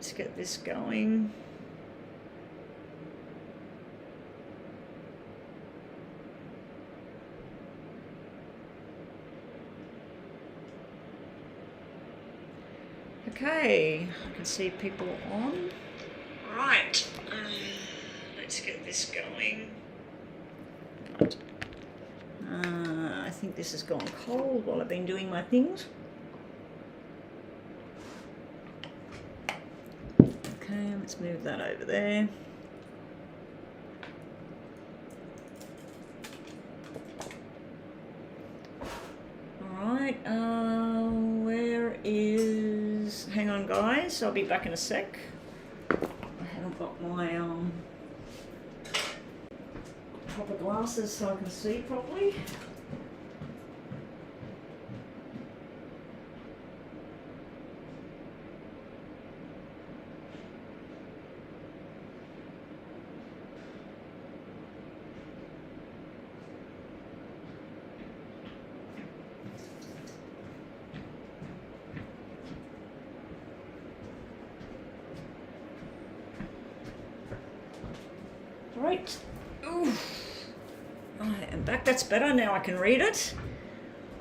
Let's get this going. Okay, I can see people on. Right, let's get this going. Right. I think this has gone cold while I've been doing my things. Okay, let's move that over there. Alright, where is... Hang on guys, I'll be back in a sec. I haven't got my proper glasses so I can see properly. Right. Ooh. And back, that's better, now I can read it.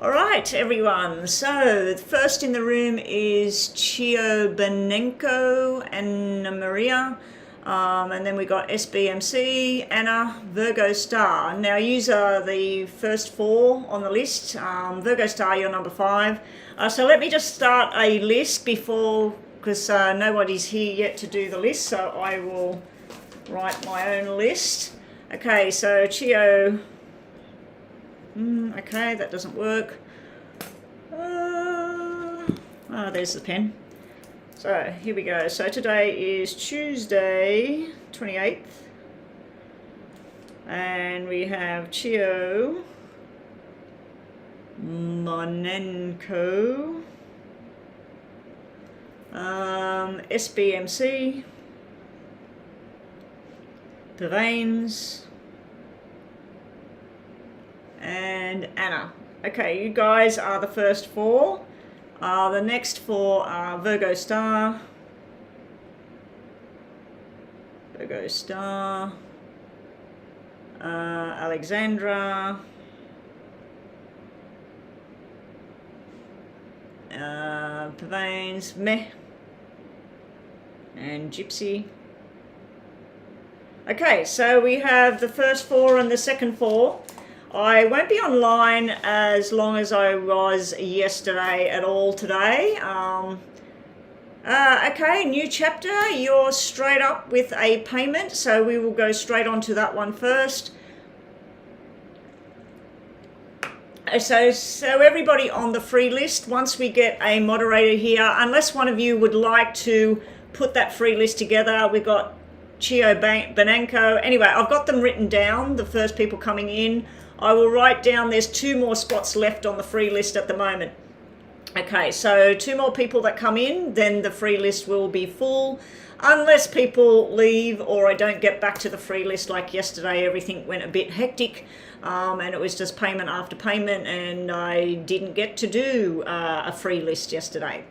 Alright everyone, so first in the room is Chio Benenko and Maria, and then we got SBMC, Anna, Virgo Star. Now yous are the first 4 on the list. Virgo Star, you're number 5. So let me just start a list before, because nobody's here yet to do the list, so I will write my own list. Okay, so Chio, okay, that doesn't work. There's the pen. So here we go. So today is Tuesday 28th, and we have Chio Monenko, SBMC, Terrains, and Anna. Okay, you guys are the first 4. The next 4 are Virgo Star, Alexandra, Pavanes, Meh, and Gypsy. Okay, so we have the first 4 and the second 4. I won't be online as long as I was yesterday at all today. Okay, new chapter. You're straight up with a payment, so we will go straight on to that one first. So everybody on the free list, once we get a moderator here, unless one of you would like to put that free list together, we've got Chio Benenko. Anyway, I've got them written down, the first people coming in. I will write down, there's 2 more spots left on the free list at the moment. Okay, so 2 more people that come in, then the free list will be full. Unless people leave or I don't get back to the free list like yesterday, everything went a bit hectic. And it was just payment after payment, and I didn't get to do a free list yesterday.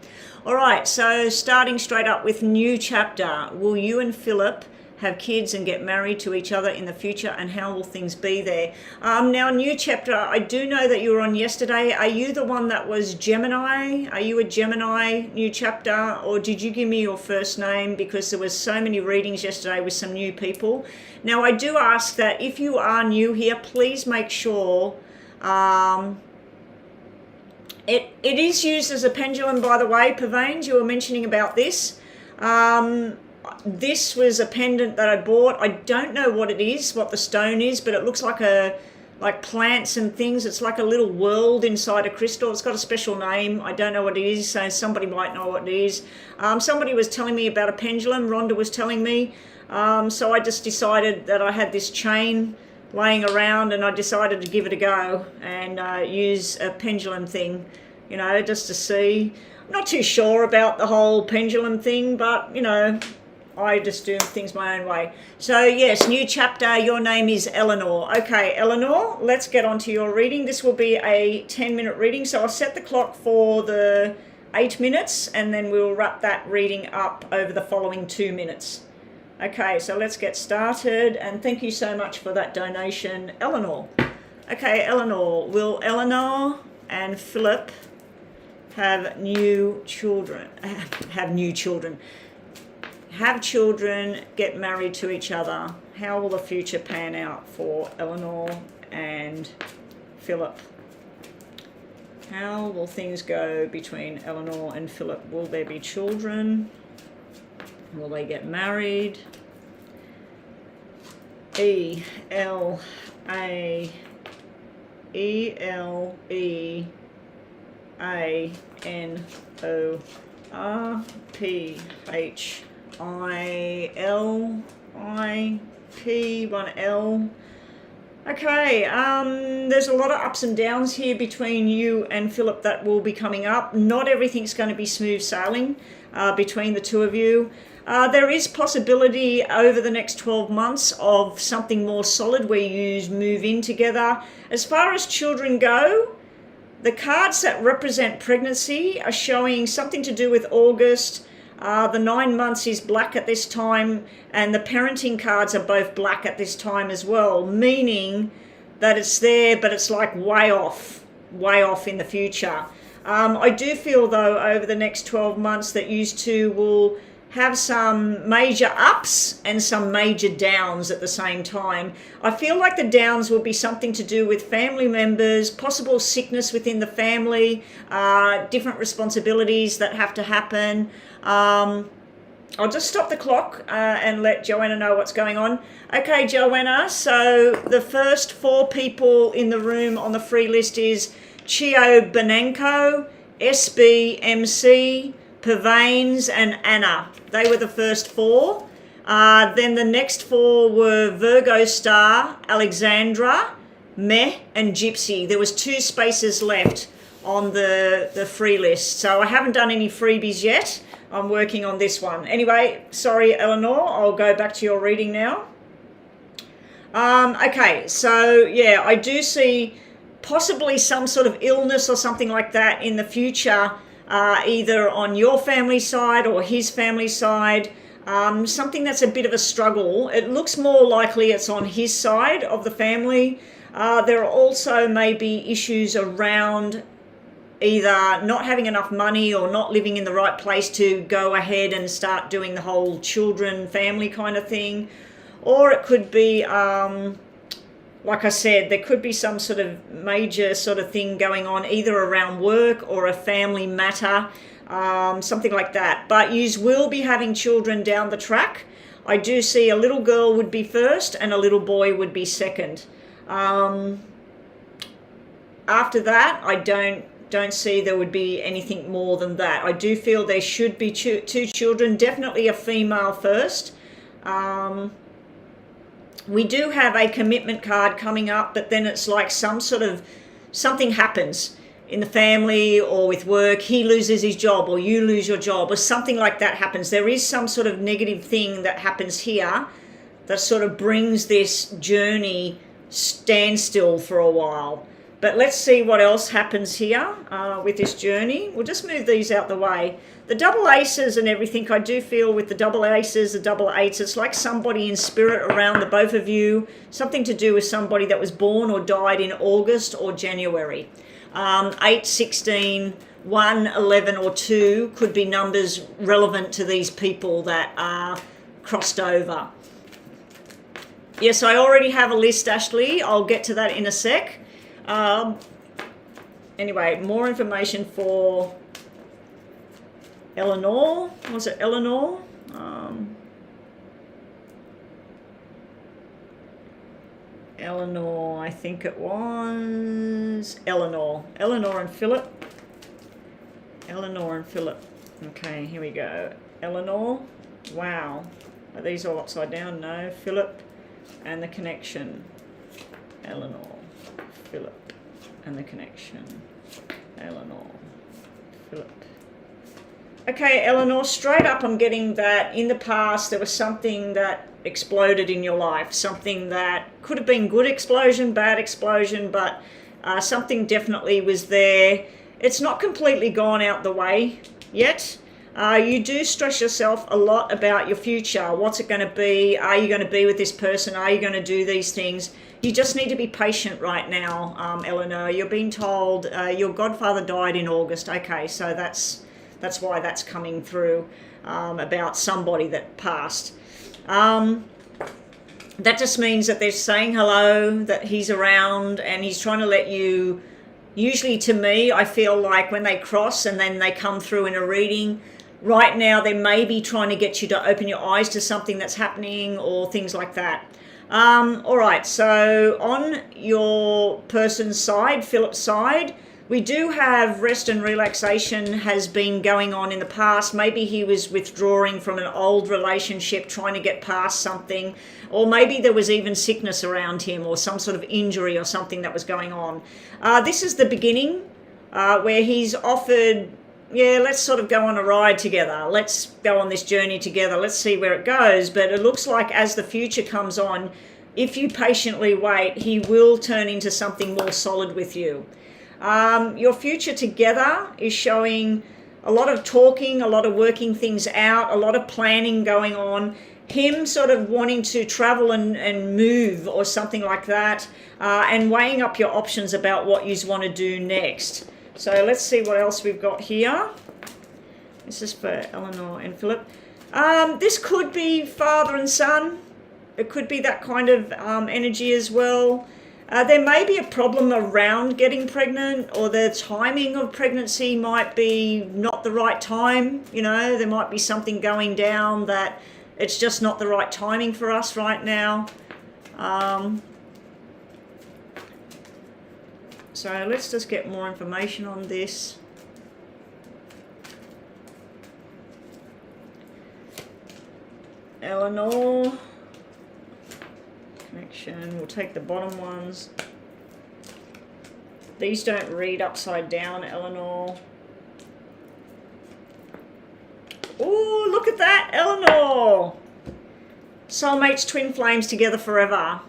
All right, so starting straight up with new chapter. Will you and Philip have kids and get married to each other in the future, and how will things be there? Now, new chapter, I do know that you were on yesterday. Are you the one that was Gemini? Are you a Gemini new chapter, or did you give me your first name? Because there was so many readings yesterday with some new people. Now, I do ask that if you are new here, please make sure it is used as a pendulum, by the way. Pavanes, you were mentioning about this. This was a pendant that I bought. I don't know what it is, what the stone is, but it looks like plants and things. It's like a little world inside a crystal. It's got a special name. I don't know what it is, so somebody might know what it is. Somebody was telling me about a pendulum. Rhonda was telling me. So I just decided that I had this chain laying around, and I decided to give it a go and use a pendulum thing, you know, just to see. I'm not too sure about the whole pendulum thing, but, you know, I just do things my own way. So yes, new chapter, your name is Eleanor. Okay, Eleanor, let's get on to your reading. This will be a 10-minute reading. So I'll set the clock for the 8 minutes, and then we'll wrap that reading up over the following 2 minutes. Okay, so let's get started, and thank you so much for that donation, Eleanor. Okay, Eleanor, will Eleanor and Philip have new children? Have children, get married to each other? How will the future pan out for Eleanor and Philip? How will things go between Eleanor and Philip? Will there be children? Will they get married? ELEANORPHILIP, 1L. Okay, there's a lot of ups and downs here between you and Philip that will be coming up. Not everything's going to be smooth sailing between the two of you. There is possibility over the next 12 months of something more solid where you move in together. As far as children go, the cards that represent pregnancy are showing something to do with August. The 9 months is black at this time, and the parenting cards are both black at this time as well, meaning that it's there, but it's like way off in the future. I do feel, though, over the next 12 months that you two will have some major ups and some major downs at the same time. I feel like the downs will be something to do with family members, possible sickness within the family, different responsibilities that have to happen. I'll just stop the clock and let Joanna know what's going on. Okay, Joanna, so the first 4 people in the room on the free list is Chio Benenko, SBMC, Pervanes, and Anna. They were the first 4. Then the next 4 were Virgo Star, Alexandra, Meh, and Gypsy. There was 2 spaces left on the free list. So I haven't done any freebies yet. I'm working on this one. Anyway, sorry, Eleanor, I'll go back to your reading now. Okay, so yeah, I do see possibly some sort of illness or something like that in the future, either on your family side or his family side. Something that's a bit of a struggle. It looks more likely it's on his side of the family. There are also maybe issues around either not having enough money or not living in the right place to go ahead and start doing the whole children, family kind of thing. Or it could be, like I said, there could be some sort of major sort of thing going on either around work or a family matter, something like that. But you will be having children down the track. I do see a little girl would be first and a little boy would be second. After that, I don't see there would be anything more than that. I do feel there should be 2 children, definitely a female first. We do have a commitment card coming up, but then it's like something happens in the family or with work. He loses his job or you lose your job or something like that happens. There is some sort of negative thing that happens here that sort of brings this journey standstill for a while. But let's see what else happens here with this journey. We'll just move these out the way. The double aces and everything, I do feel with the double aces, the double eights, it's like somebody in spirit around the both of you, something to do with somebody that was born or died in August or January. 8, 16, 1, 11 or 2 could be numbers relevant to these people that are crossed over. Yes, I already have a list, Ashley. I'll get to that in a sec. Anyway, more information for Eleanor. Was it Eleanor? Eleanor, I think it was Eleanor. Eleanor and Philip. Eleanor and Philip. Okay, here we go. Eleanor. Wow. Are these all upside down? No. Philip and the connection. Eleanor. Philip and the connection. Eleanor. Philip. Okay, Eleanor, straight up I'm getting that in the past there was something that exploded in your life, something that could have been good explosion, bad explosion, but something definitely was there it's not completely gone out the way yet. You do stress yourself a lot about your future. What's it going to be? Are you going to be with this person? Are you going to do these things? You just need to be patient right now, Eleanor. You're being told your godfather died in August. Okay, so that's why that's coming through about somebody that passed. That just means that they're saying hello, that he's around, and he's trying to let you. Usually to me, I feel like when they cross and then they come through in a reading, right now they may be trying to get you to open your eyes to something that's happening or things like that. All right, so on your person's side, Philip's side, we do have rest and relaxation has been going on in the past. Maybe he was withdrawing from an old relationship, trying to get past something, or maybe there was even sickness around him or some sort of injury or something that was going on. This is the beginning where he's offered, yeah, let's sort of go on a ride together. Let's go on this journey together. Let's see where it goes. But it looks like as the future comes on, if you patiently wait, he will turn into something more solid with you. Your future together is showing a lot of talking, a lot of working things out, a lot of planning going on, him sort of wanting to travel and move or something like that, and weighing up your options about what you want to do next. So let's see what else we've got here. This is for Eleanor and Philip. This could be father and son. It could be that kind of energy as well. There may be a problem around getting pregnant, or the timing of pregnancy might be not the right time. You know, there might be something going down that it's just not the right timing for us right now. So let's just get more information on this. Eleanor. Connection. We'll take the bottom ones. These don't read upside down, Eleanor. Oh, look at that, Eleanor. Soulmates, twin flames together forever.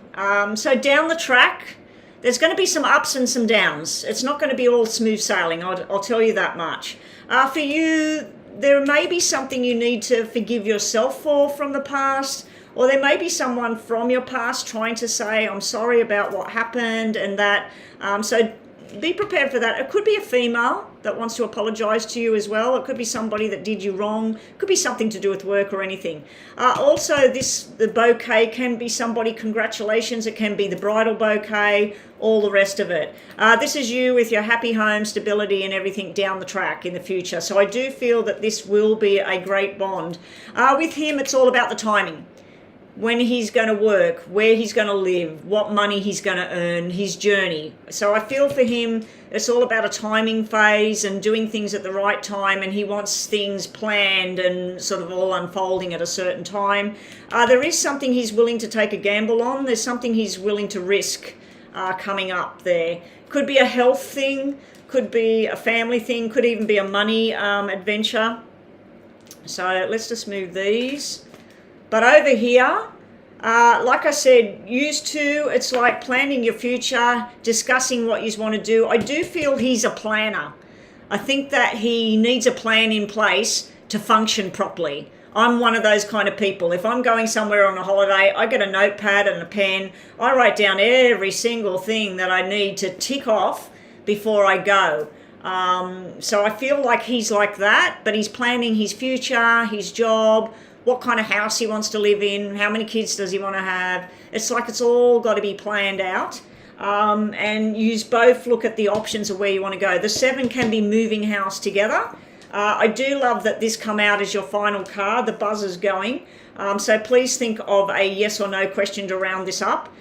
So down the track, there's going to be some ups and some downs. It's not going to be all smooth sailing, I'll tell you that much. For you, there may be something you need to forgive yourself for from the past. Or there may be someone from your past trying to say, I'm sorry about what happened and that. So be prepared for that. It could be a female that wants to apologize to you as well. It could be somebody that did you wrong. It could be something to do with work or anything. Also, the bouquet can be somebody, congratulations. It can be the bridal bouquet, all the rest of it. This is you with your happy home, stability and everything down the track in the future. So I do feel that this will be a great bond. With him, it's all about the timing. When he's going to work, where he's going to live, what money he's going to earn, his journey. So I feel for him, it's all about a timing phase and doing things at the right time, and he wants things planned and sort of all unfolding at a certain time. There is something he's willing to take a gamble on. There's something he's willing to risk coming up there. Could be a health thing, could be a family thing, could even be a money adventure. So let's just move these. But over here, like I said, used to, it's like planning your future, discussing what you want to do. I do feel he's a planner. I think that he needs a plan in place to function properly. I'm one of those kind of people. If I'm going somewhere on a holiday, I get a notepad and a pen. I write down every single thing that I need to tick off before I go. So I feel like he's like that, but he's planning his future, his job, what kind of house he wants to live in, how many kids does he want to have. It's like it's all got to be planned out. And you both look at the options of where you want to go. The 7 can be moving house together. I do love that this come out as your final card. The buzzer's going. So please think of a yes or no question to round this up.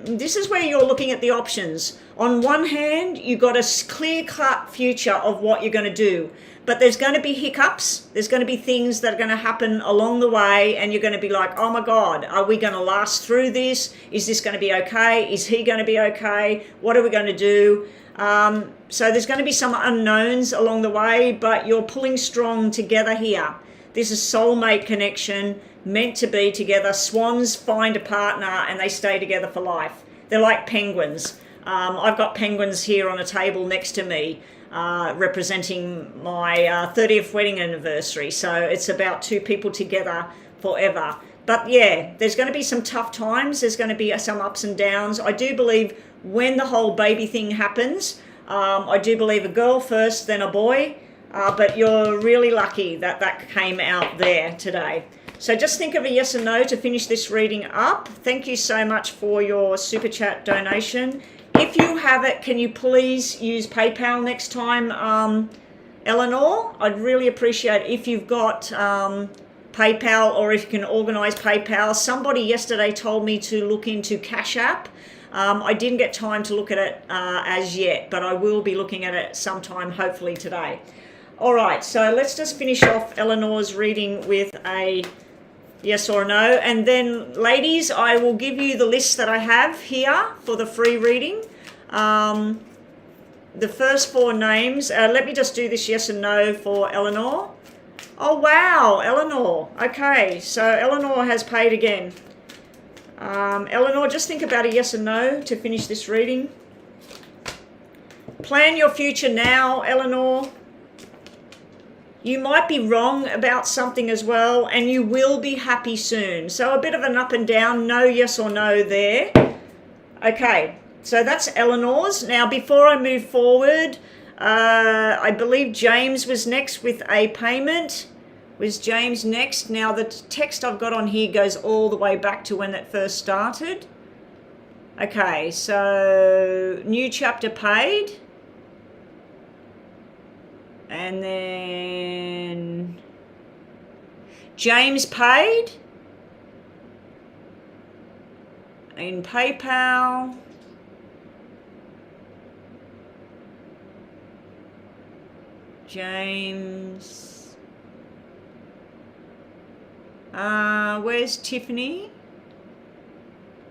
This is where you're looking at the options. On one hand, you've got a clear-cut future of what you're going to do. But there's going to be hiccups. There's going to be things that are going to happen along the way, and you're going to be like, oh my God, are we going to last through this? Is this going to be okay? Is he going to be okay? What are we going to do? So there's going to be some unknowns along the way, but you're pulling strong together here. This is soulmate connection, meant to be together. Swans find a partner and they stay together for life. They're like penguins. I've got penguins here on a table next to me. representing my 30th wedding anniversary. So it's about two people together forever. But yeah, there's going to be some tough times. There's going to be some ups and downs. I do believe when the whole baby thing happens, I do believe a girl first, then a boy. But you're really lucky that that came out there today. So just think of a yes or no to finish this reading up. Thank you so much for your super chat donation. If you have it, can you please use PayPal next time, Eleanor? I'd really appreciate it if you've got PayPal, or if you can organize PayPal. Somebody yesterday told me to look into Cash App. I didn't get time to look at it as yet, but I will be looking at it sometime, hopefully today. All right, so let's just finish off Eleanor's reading with a yes or no. And then, ladies, I will give you the list that I have here for the free reading. The first four names, let me just do this yes and no for Eleanor. Oh, wow, Eleanor. Okay, so Eleanor has paid again. Eleanor, just think about a yes and no to finish this reading. Plan your future now, Eleanor. You might be wrong about something as well, and you will be happy soon. So a bit of an up and down, no yes or no there. Okay, so that's Eleanor's. Now, before I move forward, I believe James was next with a payment. Was James next? Now, the text I've got on here goes all the way back to when it first started. Okay, so new chapter paid. And then James paid in PayPal. James. Where's Tiffany?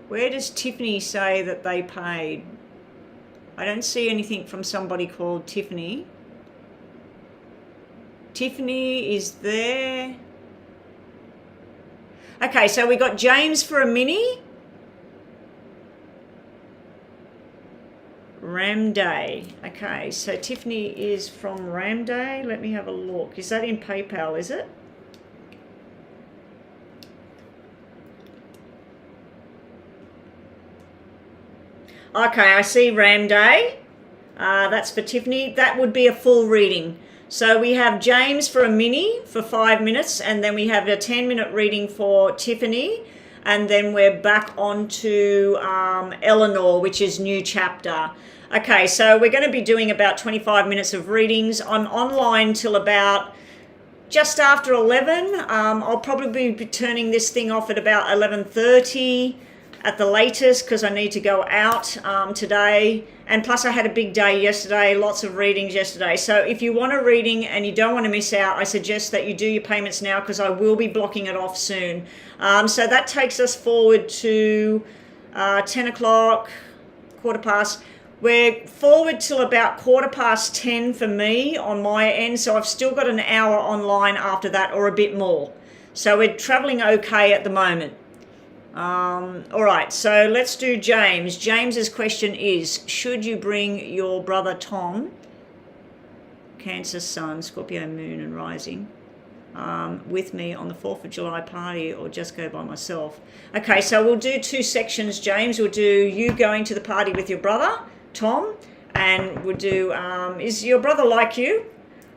Where does Tiffany say that they paid? I don't see anything from somebody called Tiffany. Tiffany is there. Okay, so we got James for a mini. Ramday. Okay, so Tiffany is from Ramday. Let me have a look. Is that in PayPal, is it? Okay, I see Ramday. That's for Tiffany. That would be a full reading. So we have James for a mini for 5 minutes, and then we have a 10-minute reading for Tiffany, and then we're back on to Eleanor, which is new chapter. Okay, so we're going to be doing about 25 minutes of readings. I'm online till about just after 11. I'll probably be turning this thing off at about 11:30 at the latest, because I need to go out today. And plus I had a big day yesterday, lots of readings yesterday. So if you want a reading and you don't want to miss out, I suggest that you do your payments now, because I will be blocking it off soon. So that takes us forward to 10 o'clock, quarter past. We're forward till about 10:15 for me on my end. So I've still got an hour online after that, or a bit more. So we're traveling okay at the moment. All right, so let's do James. James's question is, should you bring your brother Tom, Cancer Sun, Scorpio Moon and Rising, with me on the 4th of July party, or just go by myself? Okay, so we'll do two sections, James. We'll do you going to the party with your brother, Tom, and we'll do, is your brother like you?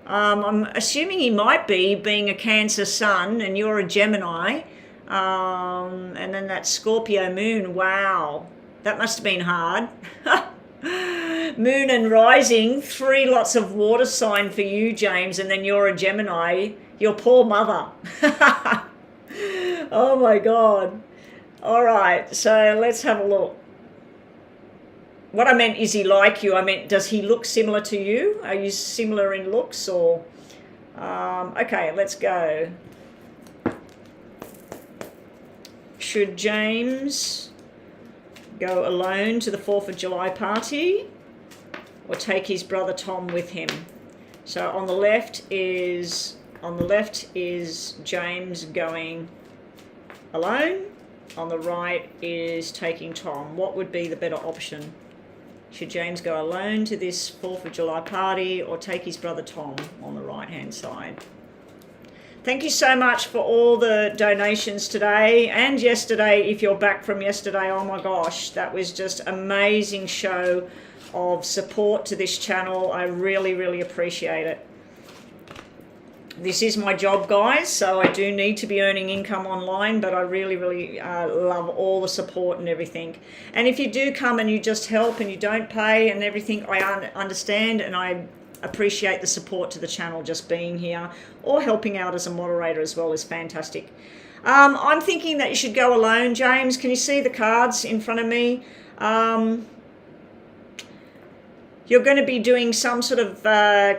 I'm assuming he might be, being a Cancer Sun and you're a Gemini. And then that Scorpio Moon, wow, that must have been hard. Moon and Rising, 3 lots of water sign for you, James, and then you're a Gemini, your poor mother. Oh my God. All right, so let's have a look. What I meant, is he like you? I meant, does he look similar to you? Are you similar in looks, or? Okay, let's go. Should James go alone to the 4th of July party, or take his brother Tom with him? So on the left is James going alone. On the right is taking Tom. What would be the better option? Should James go alone to this 4th of July party or take his brother Tom on the right-hand side? Thank you so much for all the donations today and yesterday. If you're back from yesterday, oh my gosh, that was just amazing show of support to this channel. I really, really appreciate it. This is my job, guys, so I do need to be earning income online, but I really, really love all the support and everything. And if you do come and you just help and you don't pay and everything, I understand, and I appreciate the support to the channel. Just being here or helping out as a moderator as well is fantastic. I'm thinking that you should go alone, James. Can you see the cards in front of me? You're going to be doing some sort of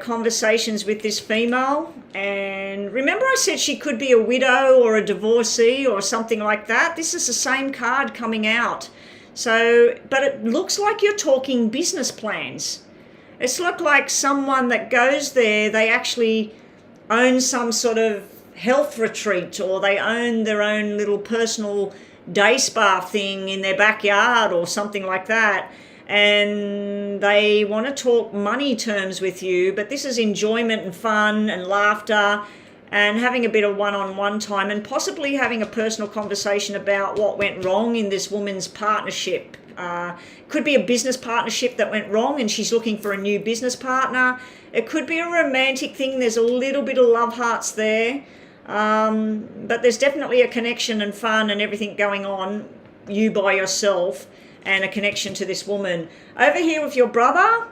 conversations with this female. And remember I said she could be a widow or a divorcee or something like that? This is the same card coming out. So, but it looks like you're talking business plans. It's looked like someone that goes there, they actually own some sort of health retreat, or they own their own little personal day spa thing in their backyard or something like that. And they want to talk money terms with you, but this is enjoyment and fun and laughter and having a bit of one-on-one time and possibly having a personal conversation about what went wrong in this woman's partnership. Could be a business partnership that went wrong and she's looking for a new business partner. It could be a romantic thing. There's a little bit of love hearts there, but there's definitely a connection and fun and everything going on, you by yourself, and a connection to this woman. Over here with your brother,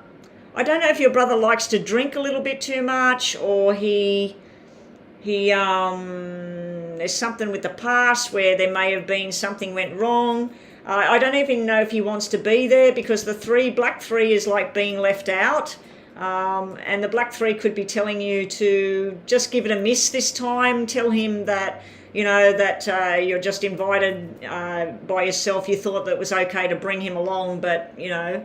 I don't know if your brother likes to drink a little bit too much, or there's something with the past where there may have been something went wrong. I don't even know if he wants to be there, because the black three is like being left out. And the black three could be telling you to just give it a miss this time. Tell him that, you know, that you're just invited by yourself. You thought that it was okay to bring him along, but, you know,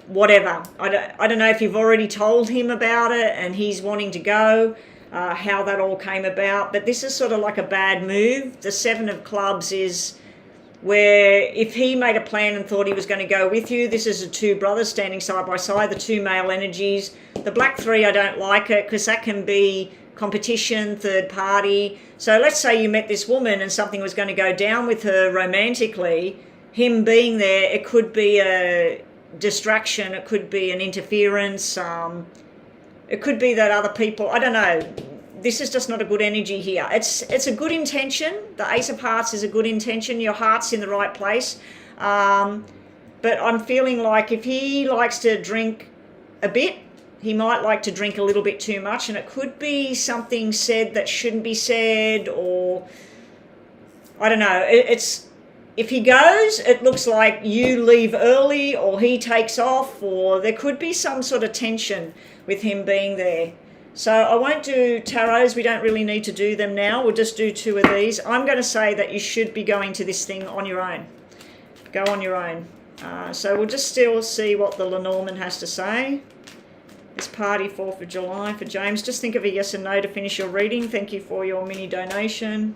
whatever. I don't know if you've already told him about it and he's wanting to go, how that all came about. But this is sort of like a bad move. The 7 of clubs is where if he made a plan and thought he was going to go with you, this is the 2 brothers standing side by side, the 2 male energies. The black 3, I don't like it, because that can be competition, third party. So let's say you met this woman and something was going to go down with her romantically. Him being there, it could be a distraction, it could be an interference, it could be that other people, I don't know. This is just not a good energy here. It's a good intention. The Ace of Hearts is a good intention. Your heart's in the right place. But I'm feeling like if he likes to drink a bit, he might like to drink a little bit too much, and it could be something said that shouldn't be said, or I don't know. If he goes, it looks like you leave early or he takes off, or there could be some sort of tension with him being there. So I won't do tarots. We don't really need to do them now. We'll just do 2 of these. I'm going to say that you should be going to this thing on your own. Go on your own. So we'll just still see what the Lenormand has to say. This party 4th of July for James. Just think of a yes and no to finish your reading. Thank you for your mini donation.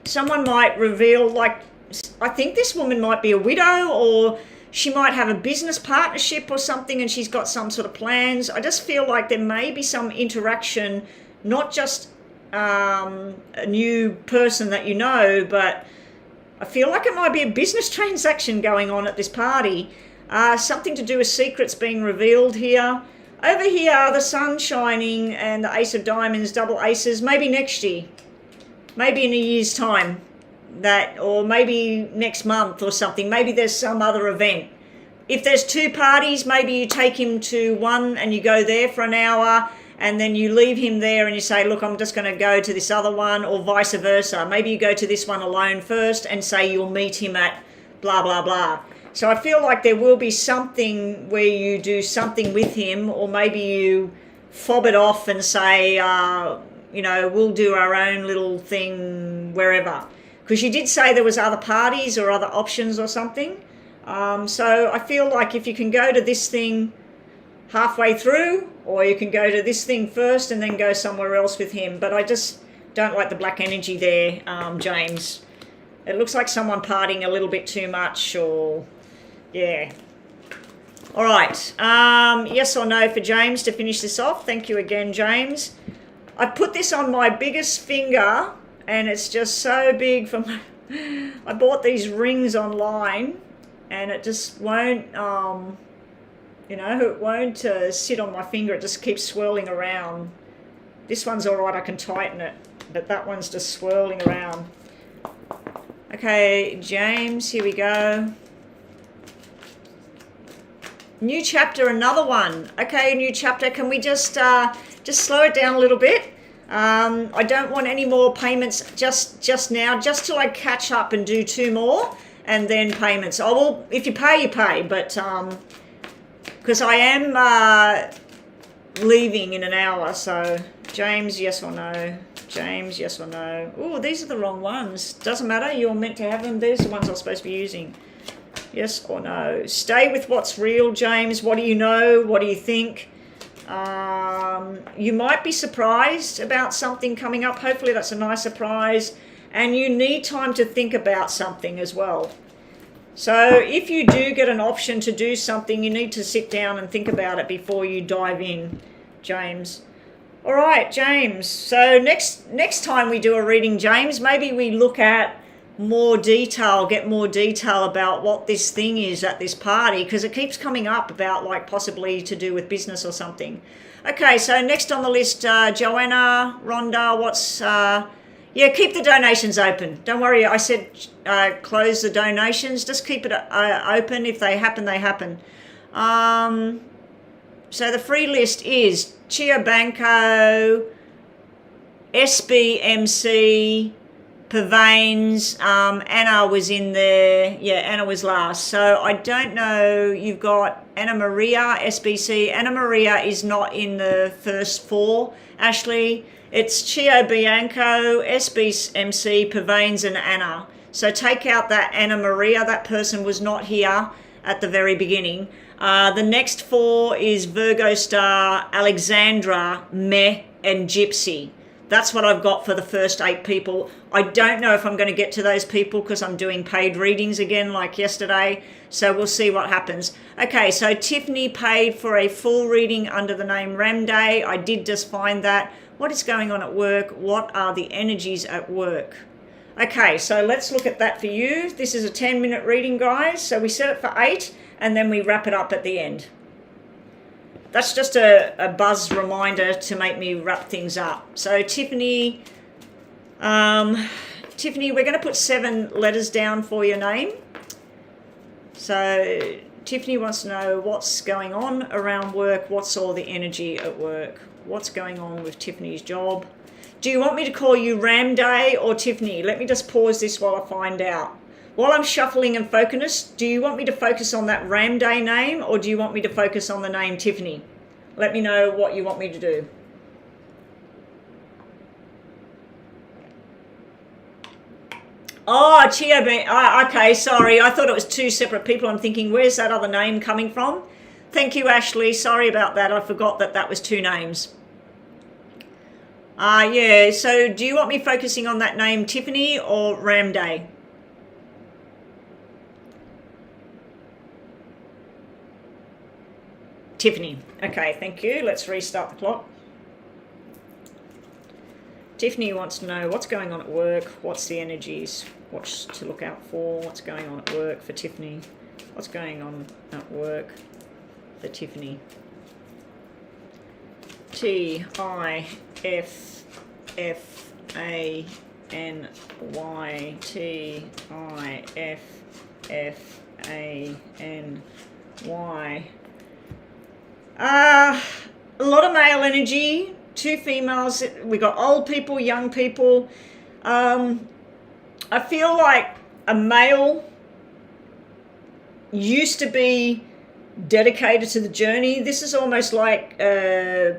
Someone might reveal, like, I think this woman might be a widow, or she might have a business partnership or something, and she's got some sort of plans. I just feel like there may be some interaction, not just a new person that you know, but I feel like it might be a business transaction going on at this party. Something to do with secrets being revealed here. Over here, the sun shining and the Ace of Diamonds, double aces, maybe next year. Maybe in a year's time. That, or maybe next month or something. Maybe there's some other event. If there's 2 parties, maybe you take him to one and you go there for an hour, and then you leave him there and you say, look, I'm just going to go to this other one, or vice versa. Maybe you go to this one alone first and say you'll meet him at blah, blah, blah. So I feel like there will be something where you do something with him, or maybe you fob it off and say, you know, we'll do our own little thing wherever. Because you did say there was other parties or other options or something. So I feel like if you can go to this thing halfway through, or you can go to this thing first and then go somewhere else with him. But I just don't like the black energy there, James. It looks like someone partying a little bit too much, or, yeah. All right. Yes or no for James to finish this off. Thank you again, James. I put this on my biggest finger, and it's just so big for my... I bought these rings online, and it just won't, you know, it won't sit on my finger. It just keeps swirling around. This one's all right. I can tighten it, but that one's just swirling around. Okay, James, here we go. New chapter, another one. Okay, new chapter. Can we just slow it down a little bit? I don't want any more payments just now, just till I catch up and do 2 more, and then payments. I will, if you pay, you pay. But because I am leaving in an hour, so James, yes or no? James, yes or no? Oh, these are the wrong ones. Doesn't matter. You're meant to have them. These are the ones I'm supposed to be using. Yes or no? Stay with what's real, James. What do you know? What do you think? You might be surprised about something coming up. Hopefully that's a nice surprise. And you need time to think about something as well. So if you do get an option to do something, you need to sit down and think about it before you dive in, James. All right, James. So next time we do a reading, James, maybe we look at more detail, get more detail about what this thing is at this party, because it keeps coming up about like possibly to do with business or something. Okay, so next on the list, Joanna, Rhonda, what's... yeah, keep the donations open. Don't worry, I said close the donations. Just keep it open. If they happen, they happen. So the free list is Chio Banco, SBMC, Purvains, Anna was in there. Yeah, Anna was last. So I don't know. You've got Anna Maria, SBC. Anna Maria is not in the first 4, Ashley. It's Chio Bianco, SBMC, Purvains, and Anna. So take out that Anna Maria. That person was not here at the very beginning. The next 4 is Virgo Star, Alexandra, Meh, and Gypsy. That's what I've got for the first 8 people. I don't know if I'm going to get to those people because I'm doing paid readings again like yesterday. So we'll see what happens. Okay, so Tiffany paid for a full reading under the name Ramday. I did just find that. What is going on at work? What are the energies at work? Okay, so let's look at that for you. This is a 10-minute reading, guys. So we set it for 8 and then we wrap it up at the end. That's just a buzz reminder to make me wrap things up. So Tiffany, Tiffany, we're going to put 7 letters down for your name. So Tiffany wants to know what's going on around work. What's all the energy at work? What's going on with Tiffany's job? Do you want me to call you Ramday or Tiffany? Let me just pause this while I find out. While I'm shuffling and focus, do you want me to focus on that Ramday name or do you want me to focus on the name Tiffany? Let me know what you want me to do. Oh, Chio, okay, sorry. I thought it was 2 separate people. I'm thinking, where's that other name coming from? Thank you, Ashley. Sorry about that. I forgot that that was 2 names. Yeah, so do you want me focusing on that name Tiffany or Ramday? Tiffany. Okay, thank you. Let's restart the clock. Tiffany wants to know what's going on at work, what's the energies, what's to look out for, what's going on at work for Tiffany, what's going on at work for Tiffany. Tiffany, Tiffany. A lot of male energy, 2 females. We got old people, young people. I feel like a male used to be dedicated to the journey. This is almost like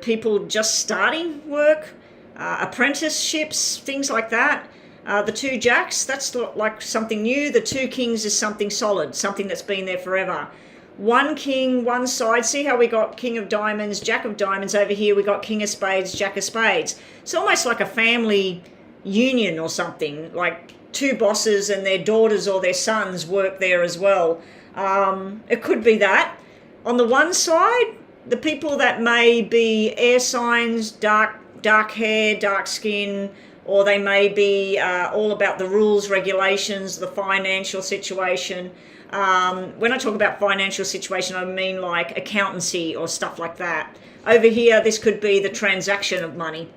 people just starting work, apprenticeships, things like that. The 2 jacks, that's like something new. The 2 kings is something solid, something that's been there forever. 1 king, 1 side. See how we got king of diamonds, jack of diamonds. Over here we got king of spades, jack of spades. It's almost like a family union or something, like 2 bosses and their daughters or their sons work there as well. It could be that. On the one side, the people that may be air signs, dark hair, dark skin, or they may be all about the rules, regulations, the financial situation. When I talk about financial situation, I mean like accountancy or stuff like that. Over here, this could be the transaction of money.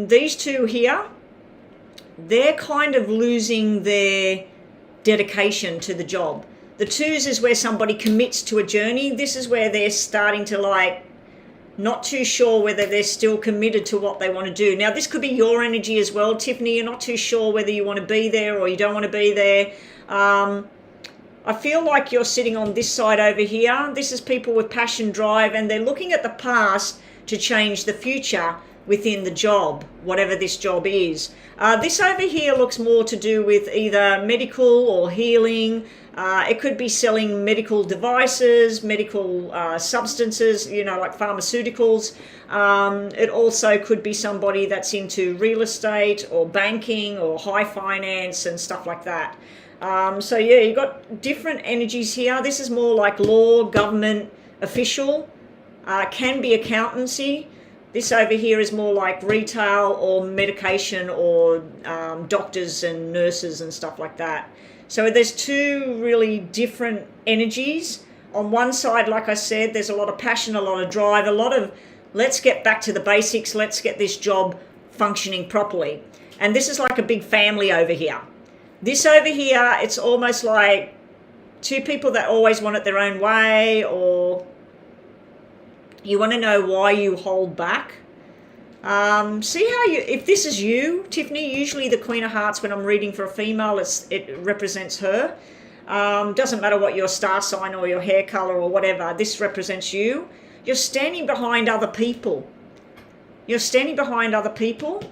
These two here, they're kind of losing their dedication to the job. The twos is where somebody commits to a journey. This is where they're starting to like, not too sure whether they're still committed to what they want to do. Now, this could be your energy as well, Tiffany. You're not too sure whether you want to be there or you don't want to be there. I feel like you're sitting on this side over here. This is people with passion, drive, and they're looking at the past to change the future within the job, whatever this job is. This over here looks more to do with either medical or healing. It could be selling medical devices, medical substances, you know, like pharmaceuticals. It also could be somebody that's into real estate or banking or high finance and stuff like that. So yeah, you've got different energies here. This is more like law, government, official, can be accountancy. This over here is more like retail or medication or doctors and nurses and stuff like that. So there's two really different energies. On one side, like I said, there's a lot of passion, a lot of drive, a lot of let's get back to the basics, let's get this job functioning properly. And this is like a big family over here. This over here, it's almost like two people that always want it their own way, or you want to know why you hold back. See how you, if this is you, Tiffany, usually the Queen of Hearts, when I'm reading for a female, it represents her. Doesn't matter what your star sign or your hair color or whatever, this represents you. You're standing behind other people. You're standing behind other people,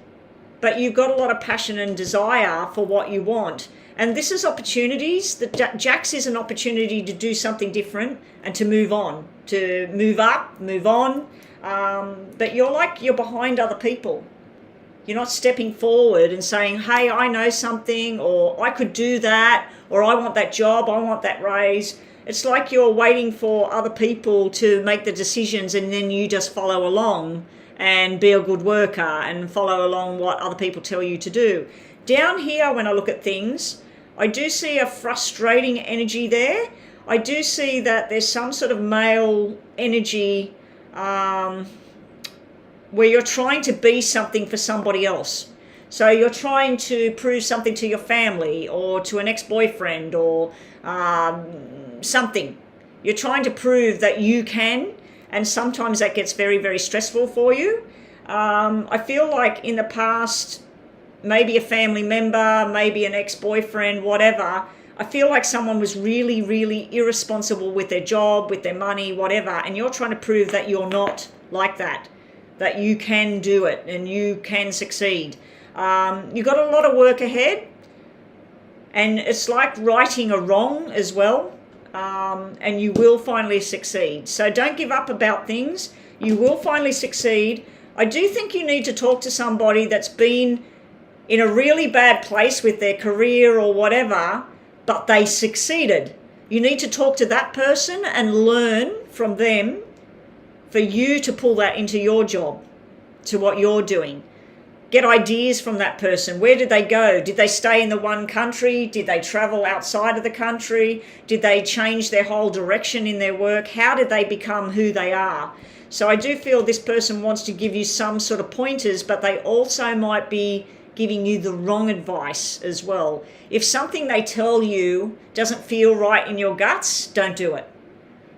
but you've got a lot of passion and desire for what you want. And this is opportunities. The Jacks is an opportunity to do something different and to move on, to move up, move on. But you're behind other people. You're not stepping forward and saying, hey, I know something, or I could do that, or I want that job, I want that raise. It's like you're waiting for other people to make the decisions and then you just follow along and be a good worker and follow along what other people tell you to do. Down here, when I look at things, I do see a frustrating energy there. I do see that there's some sort of male energy where you're trying to be something for somebody else. So you're trying to prove something to your family or to an ex-boyfriend or something. You're trying to prove that you can, and sometimes that gets very, very stressful for you. I feel like in the past, maybe a family member, maybe an ex-boyfriend, whatever, I feel like someone was really, really irresponsible with their job, with their money, whatever, and you're trying to prove that you're not like that you can do it and you can succeed. You've got a lot of work ahead, and it's like righting a wrong as well, and you will finally succeed. So don't give up about things. You will finally succeed. I do think you need to talk to somebody that's been in a really bad place with their career or whatever, but they succeeded. You need to talk to that person and learn from them for you to pull that into your job, to what you're doing. Get ideas from that person. Where did they go? Did they stay in the one country? Did they travel outside of the country? Did they change their whole direction in their work? How did they become who they are? So I do feel this person wants to give you some sort of pointers, but they also might be giving you the wrong advice as well. If something they tell you doesn't feel right in your guts, don't do it.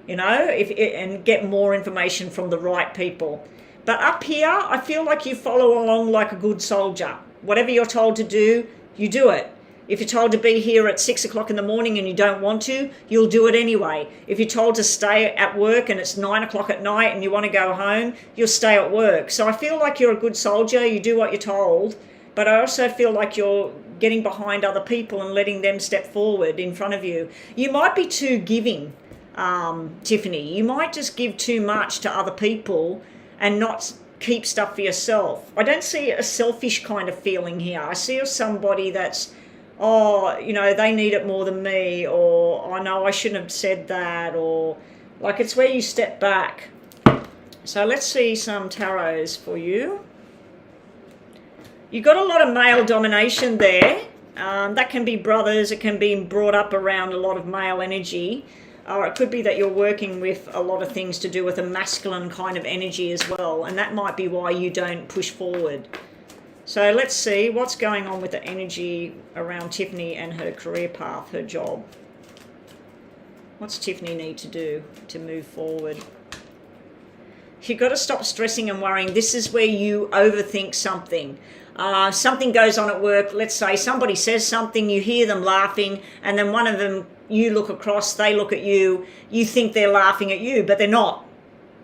You know, and get more information from the right people. But up here, I feel like you follow along like a good soldier. Whatever you're told to do, you do it. If you're told to be here at 6 o'clock in the morning and you don't want to, you'll do it anyway. If you're told to stay at work and it's 9 o'clock at night and you want to go home, you'll stay at work. So I feel like you're a good soldier. You do what you're told. But I also feel like you're getting behind other people and letting them step forward in front of you. You might be too giving, Tiffany. You might just give too much to other people and not keep stuff for yourself. I don't see a selfish kind of feeling here. I see somebody that's, oh, you know, they need it more than me, or, oh no, I shouldn't have said that, or Like it's where you step back. So let's see some tarots for you. You've got a lot of male domination there. That can be brothers, it can be brought up around a lot of male energy. Or it could be that you're working with a lot of things to do with a masculine kind of energy as well. And that might be why you don't push forward. So let's see what's going on with the energy around Tiffany and her career path, her job. What's Tiffany need to do to move forward? You've got to stop stressing and worrying. This is where you overthink something. Something goes on at work. Let's say somebody says something, you hear them laughing, and then one of them, you look across, they look at you, you think they're laughing at you, but they're not.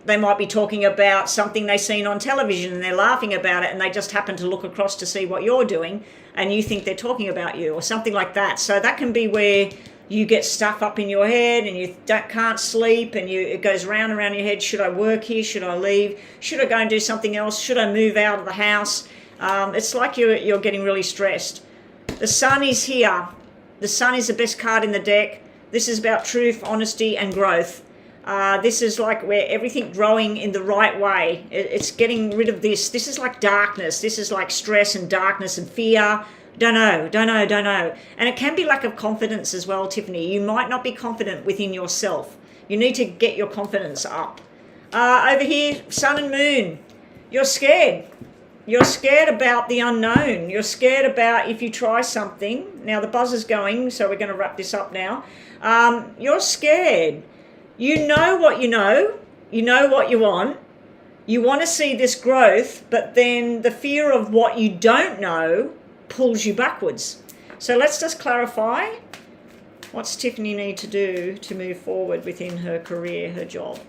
They might be talking about something they've seen on television and they're laughing about it, and they just happen to look across to see what you're doing, and you think they're talking about you or something like that. So that can be where you get stuff up in your head and you can't sleep, and it goes round and round your head. Should I work here? Should I leave? Should I go and do something else? Should I move out of the house? It's like you're getting really stressed. The Sun is here. The Sun is the best card in the deck. This is about truth, honesty, and growth. This is like where everything growing in the right way. It's getting rid of this. This is like darkness. This is like stress and darkness and fear. Don't know. And it can be lack of confidence as well, Tiffany. You might not be confident within yourself. You need to get your confidence up. Over here, Sun and Moon. You're scared. You're scared about the unknown. You're scared about if you try something. Now the buzzer's going, so we're going to wrap this up now. You're scared. You know what you know. You know what you want. You want to see this growth, but then the fear of what you don't know pulls you backwards. So let's just clarify. What's Tiffany need to do to move forward within her career, her job?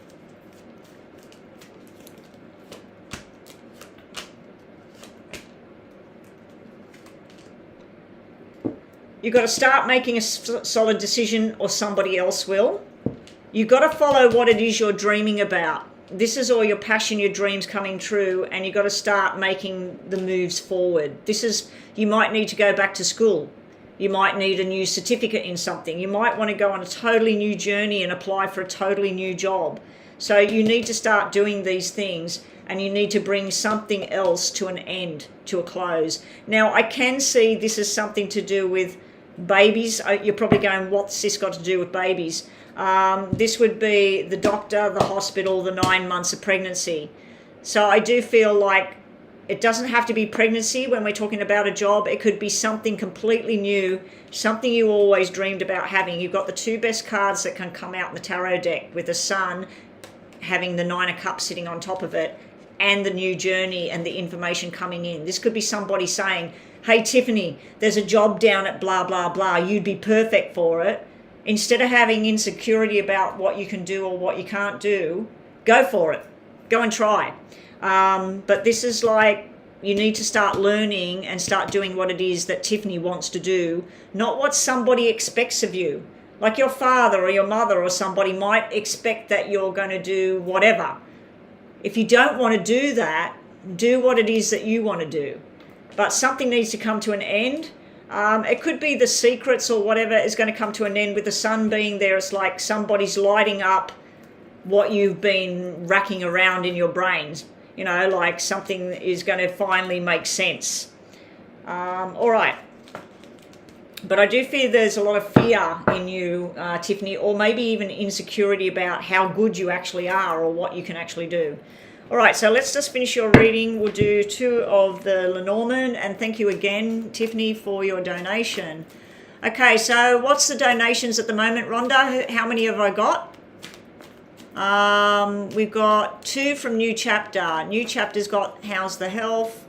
You've got to start making a solid decision, or somebody else will. You've got to follow what it is you're dreaming about. This is all your passion, your dreams coming true, and you've got to start making the moves forward. You might need to go back to school. You might need a new certificate in something. You might want to go on a totally new journey and apply for a totally new job. So you need to start doing these things, and you need to bring something else to an end, to a close. Now, I can see this is something to do with babies. You're probably going, what's this got to do with babies? This would be the doctor, the hospital, the 9 months of pregnancy. So I do feel like it doesn't have to be pregnancy when we're talking about a job. It could be something completely new, something you always dreamed about having. You've got the two best cards that can come out in the tarot deck, with the Sun having the 9 of Cups sitting on top of it, and the new journey and the information coming in. This could be somebody saying, hey, Tiffany, there's a job down at blah, blah, blah. You'd be perfect for it. Instead of having insecurity about what you can do or what you can't do, go for it. Go and try. But this is like, you need to start learning and start doing what it is that Tiffany wants to do, not what somebody expects of you. Like your father or your mother or somebody might expect that you're going to do whatever. If you don't want to do that, do what it is that you want to do. But something needs to come to an end. It could be the secrets or whatever is going to come to an end. With the Sun being there, it's like somebody's lighting up what you've been racking around in your brains. You know, like something is going to finally make sense. All right. But I do fear there's a lot of fear in you, Tiffany, or maybe even insecurity about how good you actually are or what you can actually do. All right, so let's just finish your reading. We'll do 2 of the Lenormand, and thank you again, Tiffany, for your donation. Okay, so what's the donations at the moment, Rhonda? How many have I got? We've got 2 from New Chapter. New Chapter's got How's the Health?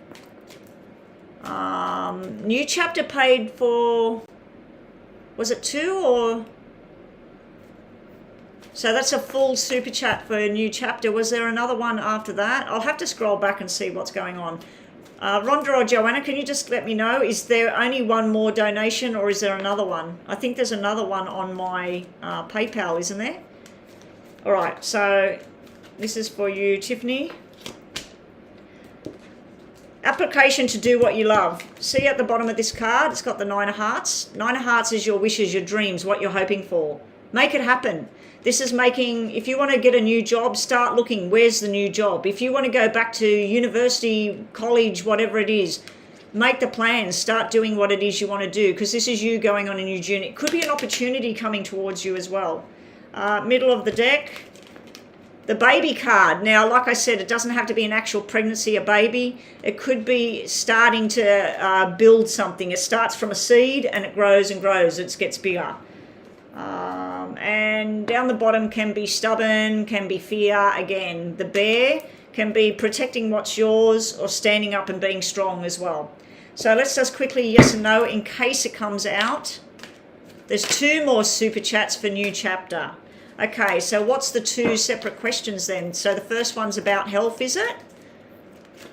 New Chapter paid for, was it 2 or? So that's a full super chat for a New Chapter. Was there another one after that? I'll have to scroll back and see what's going on. Rhonda or Joanna, can you just let me know? Is there only one more donation, or is there another one? I think there's another one on my PayPal, isn't there? All right, so this is for you, Tiffany. Application to do what you love. See at the bottom of this card, it's got the 9 of Hearts. 9 of Hearts is your wishes, your dreams, what you're hoping for. Make it happen. This is making, if you want to get a new job, start looking, where's the new job? If you want to go back to university, college, whatever it is, make the plans, start doing what it is you want to do, because this is you going on a new journey. It could be an opportunity coming towards you as well. Middle of the deck, the baby card. Now, like I said, it doesn't have to be an actual pregnancy, a baby. It could be starting to build something. It starts from a seed and it grows and grows. It gets bigger. And down the bottom can be stubborn, can be fear. Again, the bear can be protecting what's yours or standing up and being strong as well. So let's just quickly yes and no in case it comes out. There's 2 more super chats for new chapter. Okay, so what's the 2 separate questions then? So the first one's about health, is it?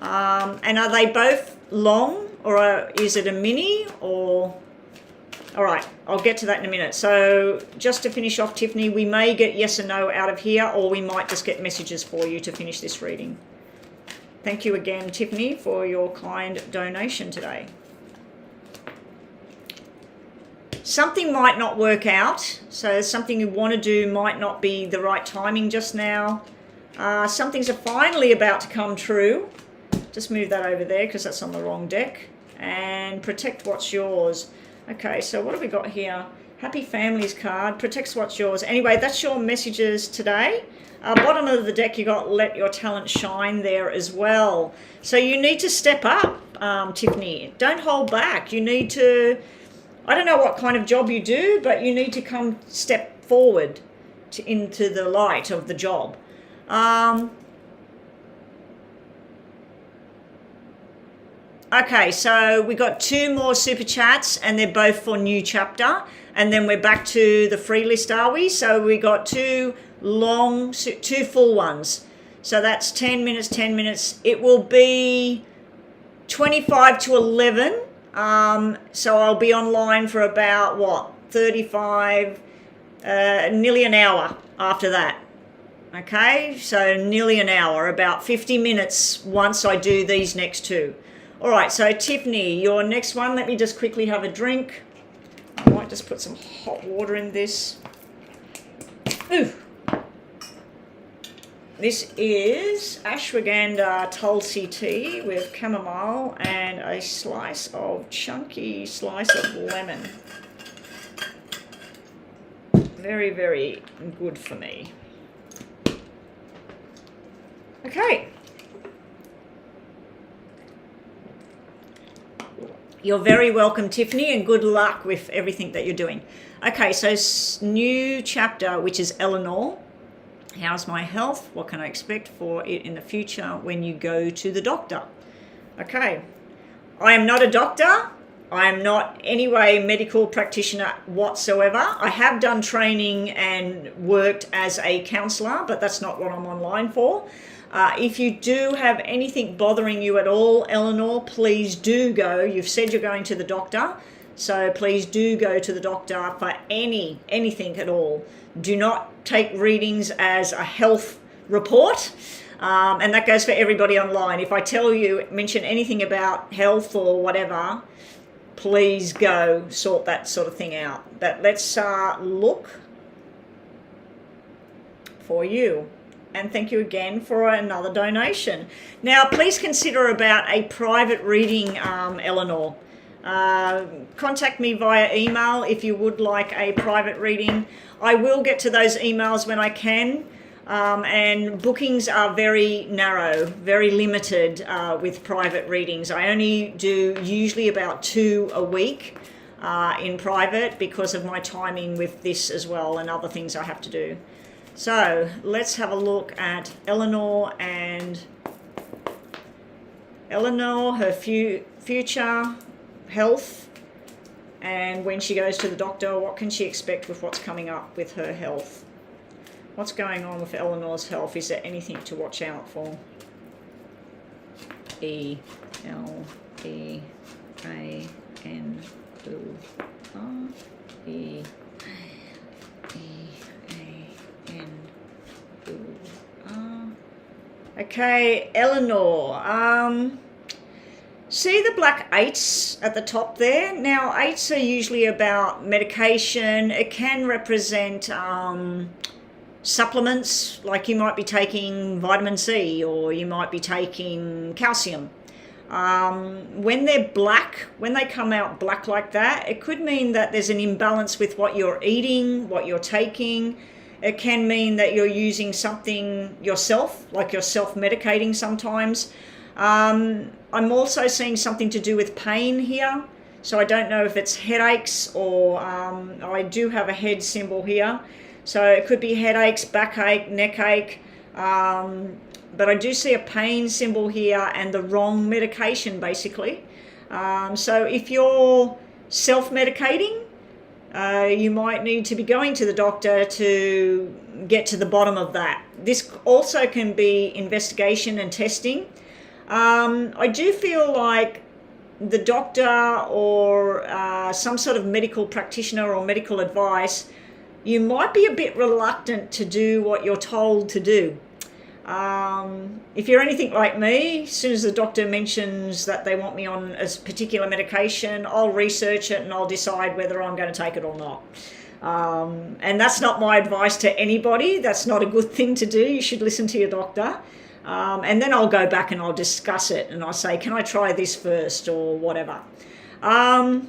And are they both long, or is it a mini, or... All right, I'll get to that in a minute. So just to finish off, Tiffany, we may get yes or no out of here, or we might just get messages for you to finish this reading. Thank you again, Tiffany, for your kind donation today. Something might not work out. So something you want to do might not be the right timing just now. Something's finally about to come true. Just move that over there because that's on the wrong deck. And protect what's yours. Okay, so what have we got here? Happy Families card, protects what's yours. Anyway, that's your messages today. Bottom of the deck, you got let your talent shine there as well. So you need to step up, Tiffany. Don't hold back. You need to, I don't know what kind of job you do, but you need to step forward into the light of the job. Okay, so we got 2 more super chats and they're both for new chapter. And then we're back to the free list, are we? So we got 2 full ones. So that's 10 minutes, 10 minutes. It will be 25 to 11. So I'll be online for about, 35, nearly an hour after that. Okay, so nearly an hour, about 50 minutes once I do these next 2. All right, so Tiffany, your next one, let me just quickly have a drink. I might just put some hot water in this. Ooh. This is ashwagandha tulsi tea with chamomile and a chunky slice of lemon. Very, very good for me. Okay. You're very welcome, Tiffany, and good luck with everything that you're doing. Okay, so new chapter, which is Eleanor. How's my health? What can I expect for it in the future when you go to the doctor? Okay, I am not a doctor. I am not anyway medical practitioner whatsoever. I have done training and worked as a counsellor, but that's not what I'm online for. If you do have anything bothering you at all, Eleanor, please do go. You've said you're going to the doctor, so please do go to the doctor for anything at all. Do not take readings as a health report, and that goes for everybody online. If I mention anything about health or whatever, please go sort that sort of thing out. But let's look for you. And thank you again for another donation. Now, please consider about a private reading, Eleanor. Contact me via email if you would like a private reading. I will get to those emails when I can. And bookings are very narrow, very limited with private readings. I only do usually about 2 a week in private because of my timing with this as well and other things I have to do. So let's have a look at Eleanor and her future health, and when she goes to the doctor, what can she expect with what's coming up with her health? What's going on with Eleanor's health? Is there anything to watch out for? E-L-E-A-N-O-R-E. Okay, Eleanor. See the black 8s at the top there? Now 8s are usually about medication. It can represent supplements, like you might be taking vitamin C or you might be taking calcium. When they're black, when they come out black like that, it could mean that there's an imbalance with what you're eating, what you're taking. It can mean that you're using something yourself, like you're self-medicating sometimes. I'm also seeing something to do with pain here. So I don't know if it's headaches or I do have a head symbol here. So it could be headaches, backache, neck ache. But I do see a pain symbol here and the wrong medication basically. So if you're self-medicating, you might need to be going to the doctor to get to the bottom of that. This also can be investigation and testing. I do feel like the doctor or some sort of medical practitioner or medical advice, you might be a bit reluctant to do what you're told to do. If you're anything like me, as soon as the doctor mentions that they want me on a particular medication, I'll research it and I'll decide whether I'm going to take it or not. And that's not my advice to anybody. That's not a good thing to do. You should listen to your doctor. And then I'll go back and I'll discuss it and I'll say, can I try this first or whatever. Up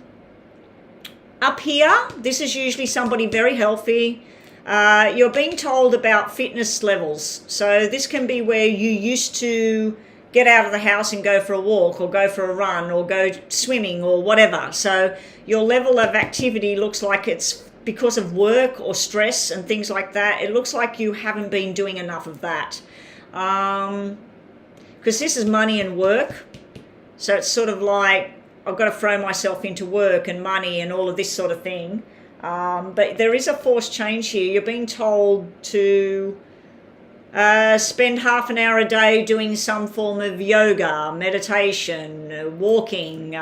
here, this is usually somebody very healthy. You're being told about fitness levels. So this can be where you used to get out of the house and go for a walk or go for a run or go swimming or whatever. So your level of activity looks like it's because of work or stress and things like that. It looks like you haven't been doing enough of that. Because this is money and work. So it's sort of like I've got to throw myself into work and money and all of this sort of thing. But there is a forced change here. You're being told to spend half an hour a day doing some form of yoga, meditation, walking,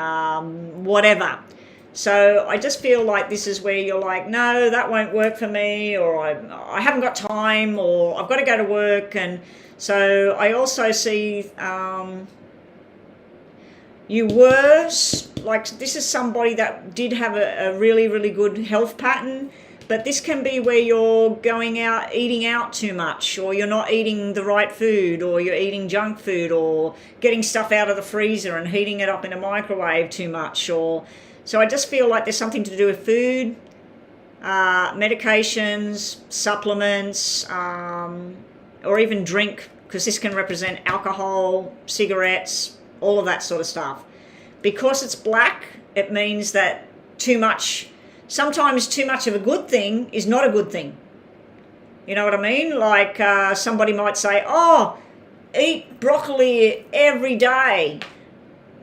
whatever. So I just feel like this is where you're like, no, that won't work for me, or I haven't got time, or I've got to go to work. And so I also see you were, like, this is somebody that did have a really, really good health pattern, but this can be where you're going out, eating out too much, or you're not eating the right food, or you're eating junk food, or getting stuff out of the freezer and heating it up in a microwave too much. Or so I just feel like there's something to do with food, medications, supplements, or even drink, because this can represent alcohol, cigarettes, all of that sort of stuff. Because it's black, it means that sometimes too much of a good thing is not a good thing. You know what I mean? Like somebody might say, oh, eat broccoli every day.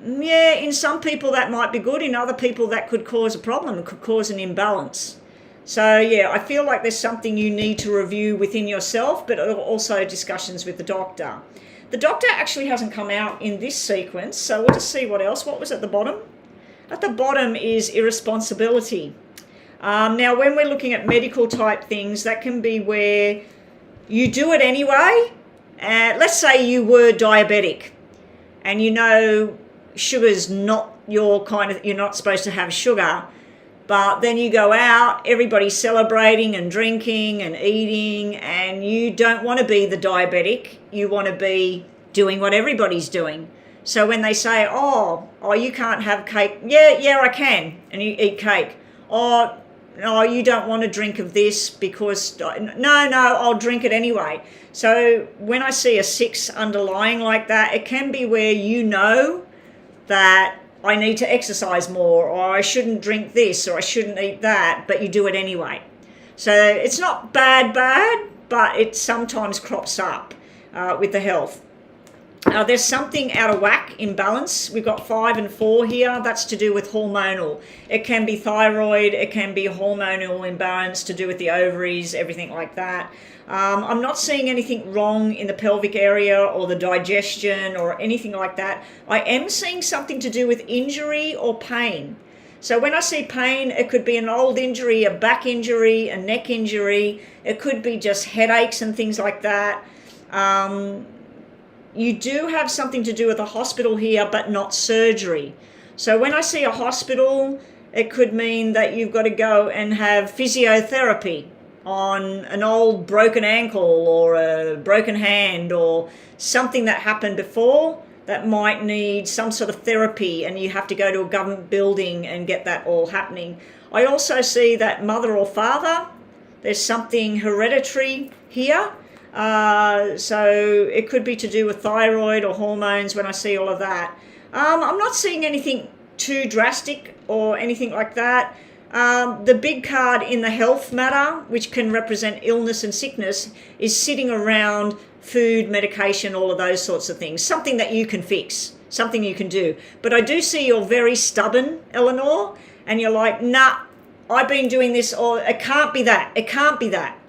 Yeah, in some people that might be good. In other people that could cause a problem. It could cause an imbalance. So yeah, I feel like there's something you need to review within yourself, but also discussions with the doctor. The doctor actually hasn't come out in this sequence, so we'll just see what else. What was at the bottom? At the bottom is irresponsibility. Now, when we're looking at medical type things, that can be where you do it anyway. Let's say you were diabetic and you know sugar's not your kind of, you're not supposed to have sugar, but then you go out, everybody's celebrating and drinking and eating, and you don't want to be the diabetic. You want to be doing what everybody's doing. So when they say, oh, you can't have cake. Yeah, I can. And you eat cake. Oh, no, you don't want to drink of this because, no, I'll drink it anyway. So when I see a 6 underlying like that, it can be where you know that I need to exercise more, or I shouldn't drink this, or I shouldn't eat that, but you do it anyway. So it's not bad, but it sometimes crops up with the health. There's something out of whack, imbalance. We've got 5 and 4 here. That's to do with hormonal. It can be thyroid, it can be hormonal imbalance to do with the ovaries, everything like that. I'm not seeing anything wrong in the pelvic area or the digestion or anything like that. I am seeing something to do with injury or pain. So when I see pain, it could be an old injury, a back injury, a neck injury. It could be just headaches and things like that. you do have something to do with a hospital here, but not surgery. So when I see a hospital, it could mean that you've got to go and have physiotherapy on an old broken ankle or a broken hand or something that happened before that might need some sort of therapy, and you have to go to a government building and get that all happening. I also see that mother or father, there's something hereditary here. So it could be to do with thyroid or hormones when I see all of that. I'm not seeing anything too drastic or anything like that. The big card in the health matter, which can represent illness and sickness, is sitting around food, medication, all of those sorts of things. Something that you can fix, something you can do. But I do see you're very stubborn, Eleanor, and you're like, nah, I've been doing this, or it can't be that. It can't be that.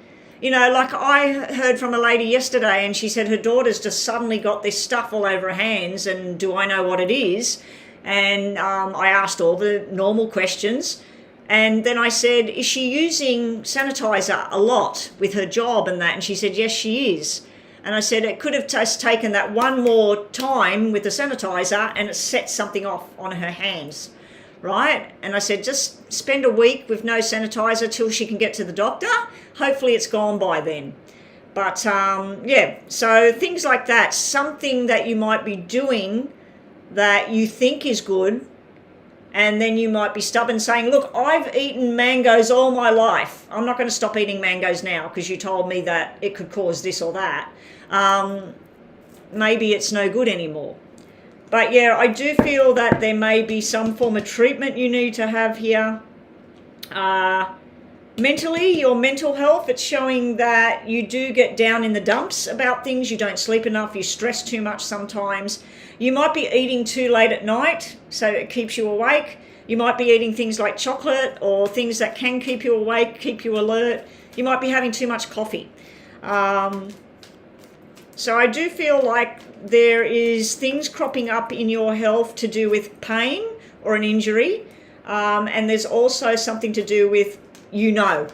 You know, like I heard from a lady yesterday, and she said her daughter's just suddenly got this stuff all over her hands, and do I know what it is? And I asked all the normal questions. And then I said, is she using sanitizer a lot with her job and that? And she said, yes, she is. And I said, it could have just taken that one more time with the sanitizer and it set something off on her hands, right? And I said, just spend a week with no sanitizer till she can get to the doctor. Hopefully it's gone by then. But yeah, so things like that, something that you might be doing that you think is good, and then you might be stubborn saying, look, I've eaten mangoes all my life. I'm not going to stop eating mangoes now because you told me that it could cause this or that. Maybe it's no good anymore. But yeah, I do feel that there may be some form of treatment you need to have here. Mentally, your mental health, it's showing that you do get down in the dumps about things. You don't sleep enough, you stress too much sometimes. You might be eating too late at night, so it keeps you awake. You might be eating things like chocolate or things that can keep you awake, keep you alert. You might be having too much coffee. So I do feel like there is things cropping up in your health to do with pain or an injury. And there's also something to do with, like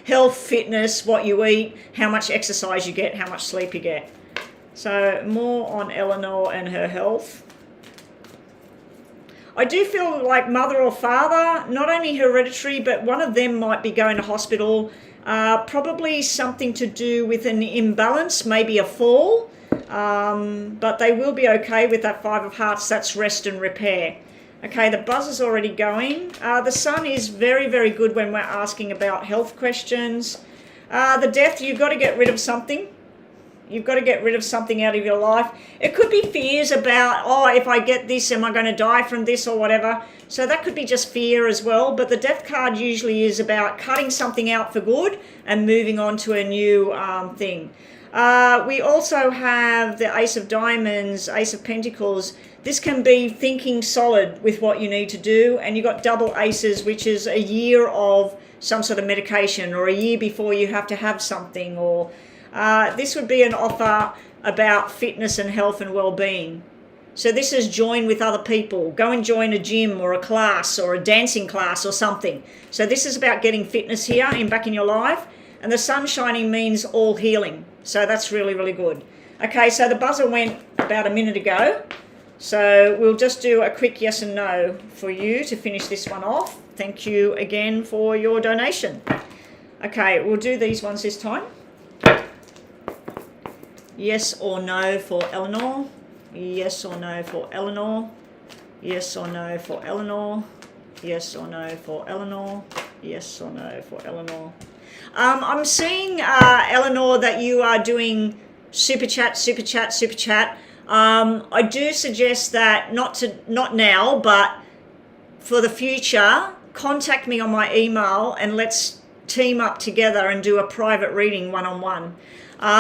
health, fitness, what you eat, how much exercise you get, how much sleep you get. So more on Eleanor and her health. I do feel like mother or father, not only hereditary, but one of them might be going to hospital. Probably something to do with an imbalance, maybe a fall. But they will be okay with that 5 of hearts. That's rest and repair. Okay, the buzzer's already going. The sun is very, very good when we're asking about health questions. The death, you've got to get rid of something. You've got to get rid of something out of your life. It could be fears about, oh, if I get this, am I going to die from this or whatever? So that could be just fear as well. But the death card usually is about cutting something out for good and moving on to a new thing. We also have the Ace of Diamonds, Ace of Pentacles. This can be thinking solid with what you need to do. And you've got double aces, which is a year of some sort of medication, or a year before you have to have something, or this would be an offer about fitness and health and well-being. So this is join with other people. Go and join a gym or a class or a dancing class or something. So this is about getting fitness here back in your life. And the sun shining means all healing. So that's really, really good. Okay, so the buzzer went about a minute ago. So we'll just do a quick yes and no for you to finish this one off. Thank you again for your donation. Okay, we'll do these ones this time. Yes or no for Eleanor. Yes or no for Eleanor. Yes or no for Eleanor. Yes or no for Eleanor. Yes or no for Eleanor. I'm seeing, Eleanor, that you are doing super chat, super chat, super chat. I do suggest that not now, but for the future, contact me on my email and let's team up together and do a private reading one-on-one.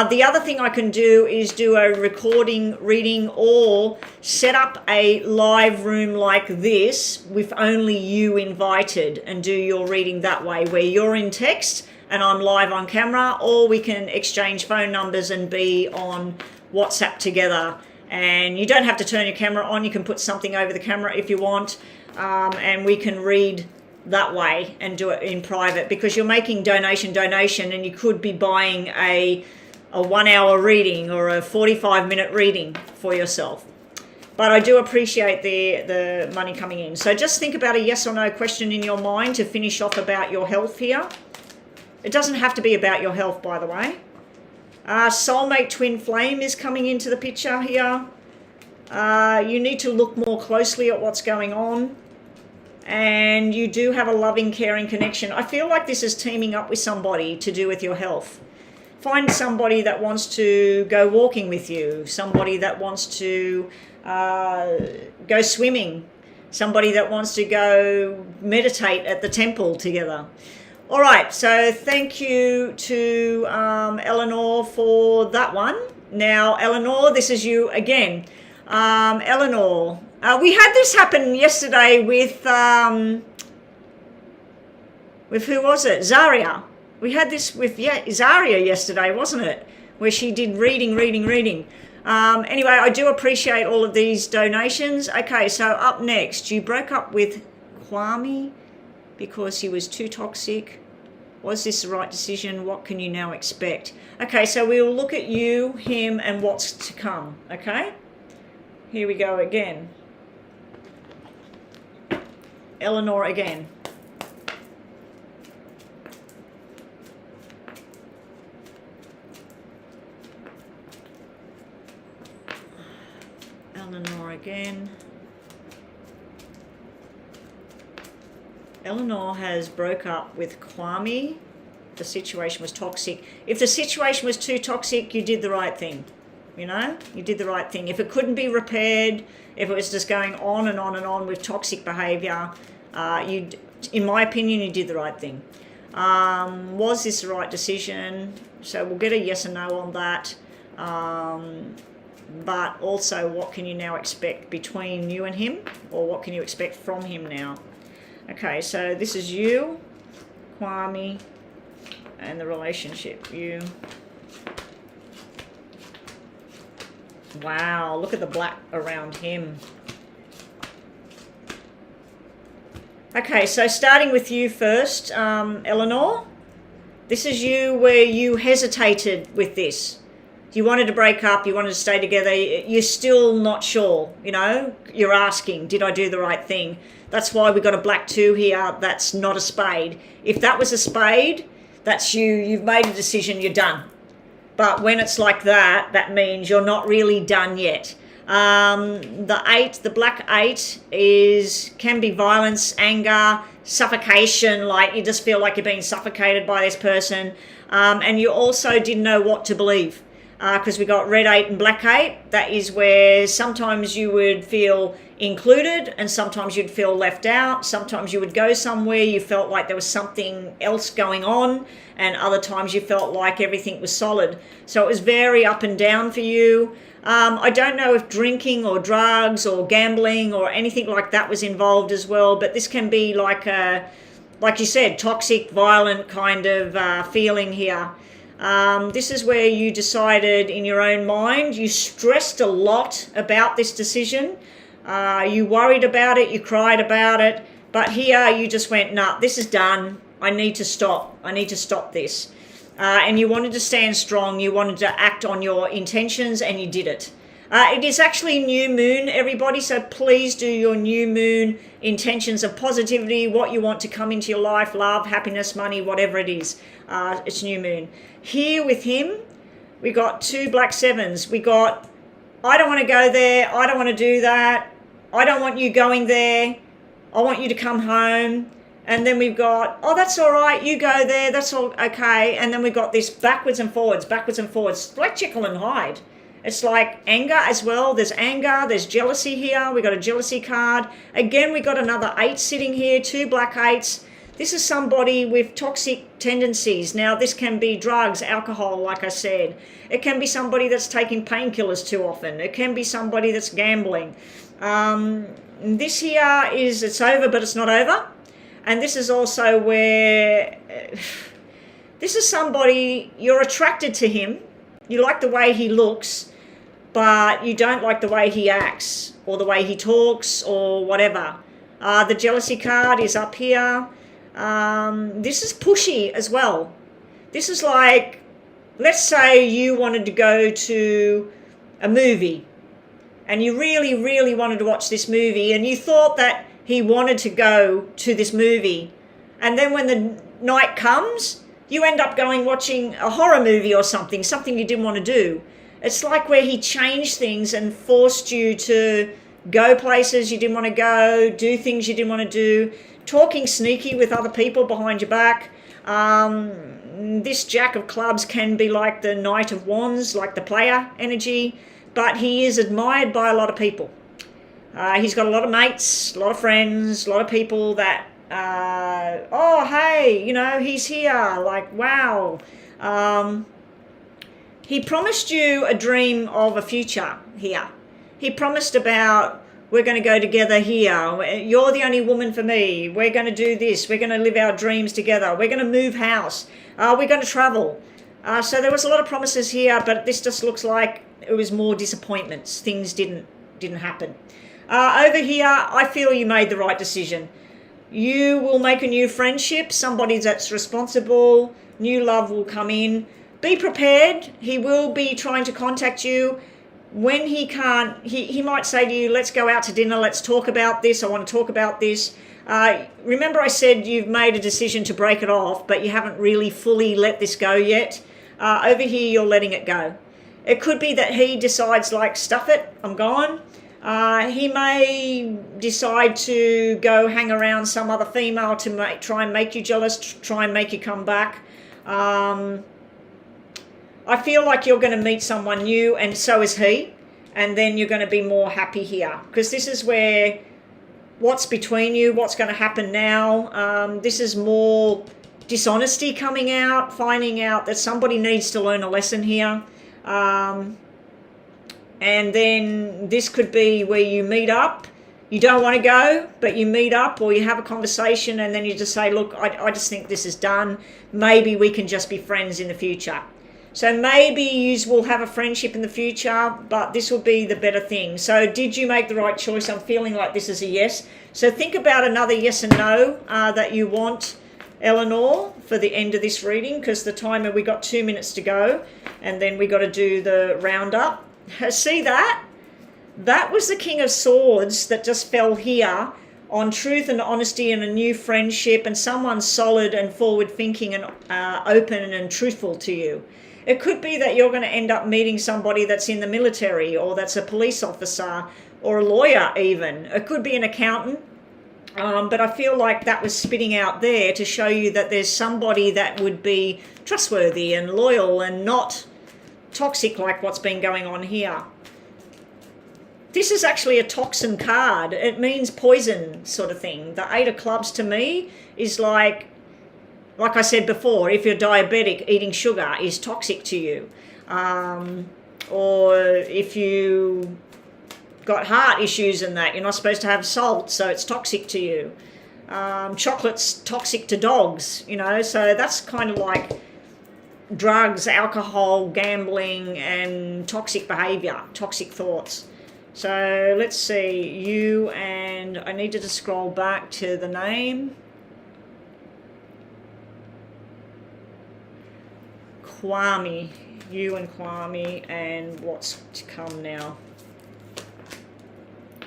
The other thing I can do is do a recording reading or set up a live room like this with only you invited and do your reading that way, where you're in text and I'm live on camera, or we can exchange phone numbers and be on WhatsApp together. And you don't have to turn your camera on. You can put something over the camera if you want, and we can read that way and do it in private, because you're making donation, and you could be buying a 1 hour reading or a 45-minute reading for yourself. But I do appreciate the money coming in. So just think about a yes or no question in your mind to finish off about your health here. It doesn't have to be about your health, by the way. Soulmate twin flame is coming into the picture here. You need to look more closely at what's going on. And you do have a loving, caring connection. I feel like this is teaming up with somebody to do with your health. Find somebody that wants to go walking with you. Somebody that wants to go swimming. Somebody that wants to go meditate at the temple together. All right, so thank you to Eleanor for that one. Now, Eleanor, this is you again. Eleanor, we had this happen yesterday with who was it? Zaria. We had this with Zaria yesterday, wasn't it? Where she did reading. Anyway, I do appreciate all of these donations. Okay, so up next, you broke up with Kwame because he was too toxic. Was this the right decision? What can you now expect? Okay, so we will look at you, him, and what's to come, okay? Here we go again. Eleanor again. Eleanor again. Eleanor has broke up with Kwame. The situation was toxic. If the situation was too toxic, you did the right thing. You know, you did the right thing. If it couldn't be repaired, if it was just going on and on and on with toxic behaviour, in my opinion, you did the right thing. Was this the right decision? So we'll get a yes or no on that. But also, what can you now expect between you and him? Or what can you expect from him now? Okay, so this is you, Kwame, and the relationship. You. Wow, look at the black around him. Okay, so starting with you first, Eleanor. This is you where you hesitated with this. You wanted to break up, you wanted to stay together, you're still not sure, you know? You're asking, did I do the right thing? That's why we got a black 2 here, that's not a spade. If that was a spade, that's you, you've made a decision, you're done. But when it's like that, that means you're not really done yet. The black 8 can be violence, anger, suffocation, like you just feel like you're being suffocated by this person. And you also didn't know what to believe. Because we got red 8 and black 8. That is where sometimes you would feel included and sometimes you'd feel left out. Sometimes you would go somewhere, you felt like there was something else going on, and other times you felt like everything was solid. So it was very up and down for you. I don't know if drinking or drugs or gambling or anything like that was involved as well, but this can be like you said, toxic, violent kind of feeling here. This is where you decided in your own mind, you stressed a lot about this decision. You worried about it, you cried about it, but here you just went, nah, this is done. I need to stop. I need to stop this. And you wanted to stand strong. You wanted to act on your intentions, and you did it. It is actually new moon, everybody, so please do your new moon intentions of positivity, what you want to come into your life, love, happiness, money, whatever it is. It's new moon. Here with him, we got 2 black 7s. We got, I don't want to go there. I don't want to do that. I don't want you going there. I want you to come home. And then we've got, oh, that's all right. You go there. That's all okay. And then we've got this backwards and forwards, like Jekyll and Hyde. It's like anger as well. There's anger. There's jealousy here. We got a jealousy card. Again, we got another 8 sitting here, 2 black 8s. This is somebody with toxic tendencies. Now, this can be drugs, alcohol, like I said. It can be somebody that's taking painkillers too often. It can be somebody that's gambling. This here is, it's over, but it's not over. And this is also where, this is somebody, you're attracted to him. You like the way he looks, but you don't like the way he acts or the way he talks or whatever. The jealousy card is up here. This is pushy as well. This is like, let's say you wanted to go to a movie and you really, really wanted to watch this movie and you thought that he wanted to go to this movie. And then when the night comes, you end up going watching a horror movie or something you didn't want to do. It's like where he changed things and forced you to go places you didn't want to go, do things you didn't want to do, talking sneaky with other people behind your back. This Jack of Clubs can be like the Knight of Wands, like the player energy, but he is admired by a lot of people. He's got a lot of mates, a lot of friends, a lot of people that, oh, hey, you know, he's here, like, wow. He promised you a dream of a future here. He promised about, we're going to go together here. You're the only woman for me. We're going to do this. We're going to live our dreams together. We're going to move house. We're going to travel. So there was a lot of promises here, but this just looks like it was more disappointments. Things didn't happen. Over here, I feel you made the right decision. You will make a new friendship, somebody that's responsible. New love will come in. Be prepared. He will be trying to contact you. When he can't, he might say to you, let's go out to dinner, let's talk about this, I want to talk about this. Remember I said you've made a decision to break it off, but you haven't really fully let this go yet. Over here, you're letting it go. It could be that he decides, like, stuff it, I'm gone. He may decide to go hang around some other female to try and make you jealous, try and make you come back. I feel like you're going to meet someone new, and so is he, and then you're going to be more happy here, because this is where what's between you, what's going to happen now. This is more dishonesty coming out, finding out that somebody needs to learn a lesson here. And then this could be where you meet up. You don't want to go, but you meet up or you have a conversation, and then you just say, look, I just think this is done. Maybe we can just be friends in the future. So maybe you will have a friendship in the future, but this will be the better thing. So did you make the right choice? I'm feeling like this is a yes. So think about another yes and no that you want, Eleanor, for the end of this reading, because the timer, we got 2 minutes to go, and then we got to do the roundup. See that? That was the King of Swords that just fell here on truth and honesty and a new friendship and someone solid and forward thinking and open and truthful to you. It could be that you're going to end up meeting somebody that's in the military or that's a police officer or a lawyer even. It could be an accountant. But I feel like that was spitting out there to show you that there's somebody that would be trustworthy and loyal and not toxic like what's been going on here. This is actually a toxin card. It means poison sort of thing. The Eight of Clubs to me is like I said before, if you're diabetic, eating sugar is toxic to you. Or if you got heart issues and that, you're not supposed to have salt, so it's toxic to you. Chocolate's toxic to dogs, you know, so that's kind of like drugs, alcohol, gambling, and toxic behavior, toxic thoughts. So let's see, you and I needed to scroll back to the name. Kwame, you and Kwame, and what's to come now.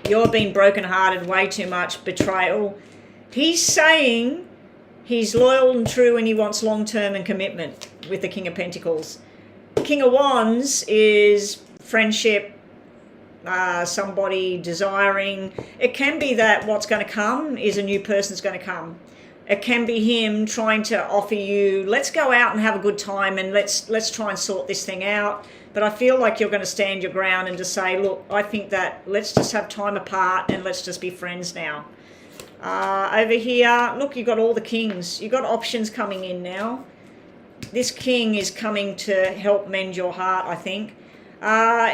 You're being brokenhearted way too much, betrayal. He's saying he's loyal and true and he wants long-term and commitment with the King of Pentacles. King of Wands is friendship, somebody desiring. It can be that what's going to come is a new person's going to come. It can be him trying to offer you, let's go out and have a good time and let's try and sort this thing out. But I feel like you're going to stand your ground and just say, look, I think that let's just have time apart and let's just be friends now. Over here, look, you've got all the kings. You've got options coming in now. This king is coming to help mend your heart, I think.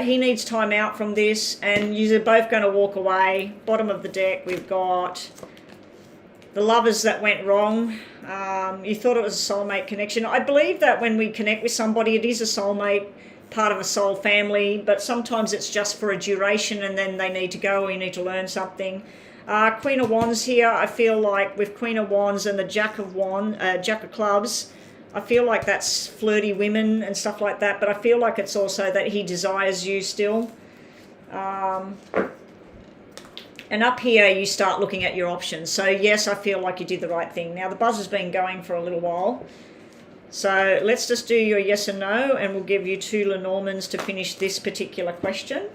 He needs time out from this, and you're both going to walk away. Bottom of the deck, we've got the lovers that went wrong. You thought it was a soulmate connection. I believe that when we connect with somebody, it is a soulmate, part of a soul family, but sometimes it's just for a duration and then they need to go or you need to learn something. Queen of Wands here, I feel like with Queen of Wands and the Jack of Clubs, I feel like that's flirty women and stuff like that, but I feel like it's also that he desires you still. And up here, you start looking at your options. So yes, I feel like you did the right thing. Now the buzzer's been going for a little while. So let's just do your yes and no, and we'll give you 2 Lenormands to finish this particular question.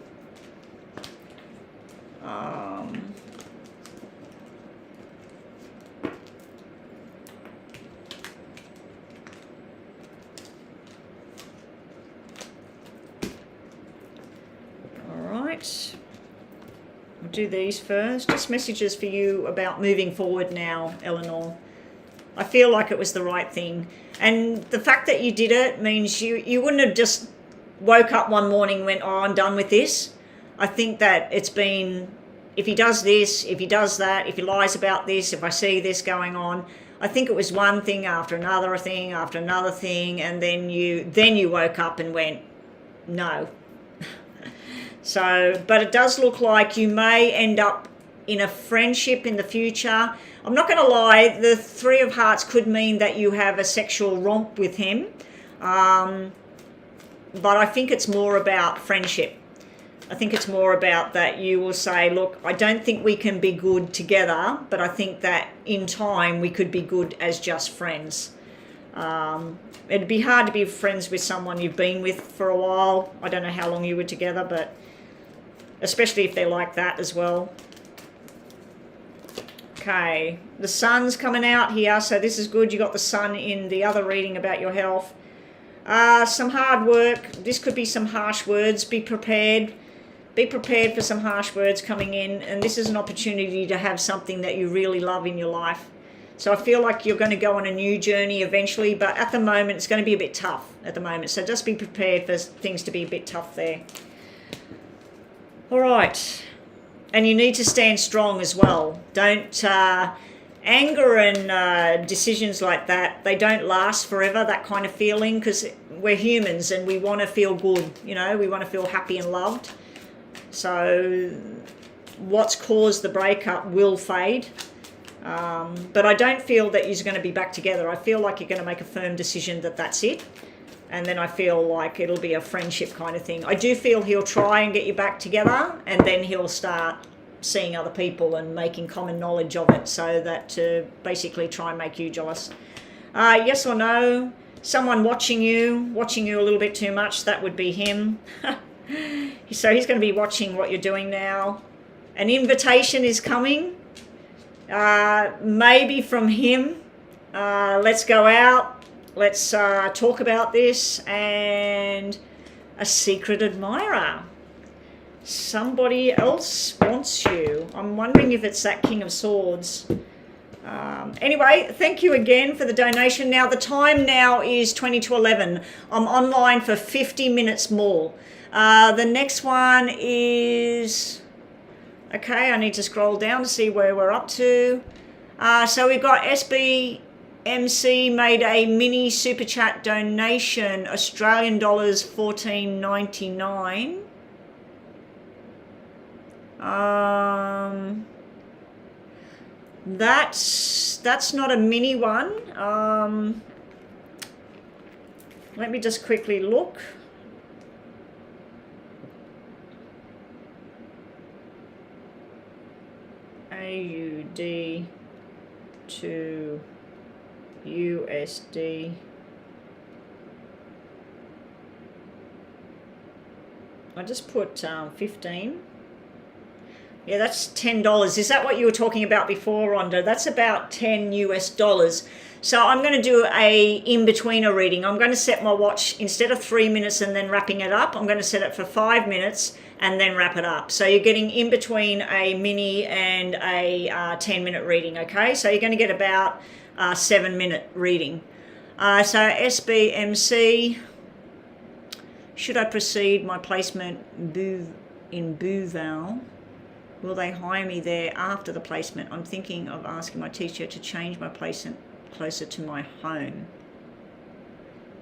We'll do these first. Just messages for you about moving forward now, Eleanor. I feel like it was the right thing. And the fact that you did it means you wouldn't have just woke up one morning and went, oh, I'm done with this. I think that it's been, if he does this, if he does that, if he lies about this, if I see this going on, I think it was one thing after another thing after another thing, and then you woke up and went, no. So, but it does look like you may end up in a friendship in the future. I'm not going to lie, the 3 of Hearts could mean that you have a sexual romp with him. But I think it's more about friendship. I think it's more about that you will say, look, I don't think we can be good together, but I think that in time we could be good as just friends. It'd be hard to be friends with someone you've been with for a while. I don't know how long you were together, but especially if they're like that as well. Okay, the sun's coming out here, so this is good. You got the sun in the other reading about your health. Some hard work. This could be some harsh words. Be prepared. Be prepared for some harsh words coming in, and this is an opportunity to have something that you really love in your life. So I feel like you're going to go on a new journey eventually, but at the moment it's going to be a bit tough at the moment. So just be prepared for things to be a bit tough there. All right. And you need to stand strong as well. Don't, anger and decisions like that, they don't last forever, that kind of feeling, because we're humans and we want to feel good, you know, we want to feel happy and loved. So what's caused the breakup will fade. But I don't feel that you're going to be back together. I feel like you're going to make a firm decision that that's it. And then I feel like it'll be a friendship kind of thing. I do feel he'll try and get you back together, and then he'll start seeing other people and making common knowledge of it, so that to basically try and make you jealous. Yes or no? Someone watching you a little bit too much, that would be him. So he's going to be watching what you're doing now. An invitation is coming. Maybe from him. Let's go out. Let's talk about this. And a secret admirer. Somebody else wants you. I'm wondering if it's that King of Swords. Anyway, thank you again for the donation. Now, the time now is 20 to 11. I'm online for 50 minutes more. The next one is... Okay, I need to scroll down to see where we're up to. So we've got SBMC made a mini super chat donation, Australian dollars 14.99. That's not a mini one. Let me just quickly look. AUD to USD. I just put 15. Yeah, that's $10. Is that what you were talking about before, Rhonda? That's about 10 US dollars. So I'm going to do a in-betweener reading. I'm going to set my watch, instead of 3 minutes and then wrapping it up, I'm going to set it for 5 minutes and then wrap it up. So you're getting in between a mini and a 10-minute reading, okay? So you're going to get about a 7-minute reading. So SBMC, should I proceed my placement in Bouval? Will they hire me there after the placement? I'm thinking of asking my teacher to change my placement closer to my home.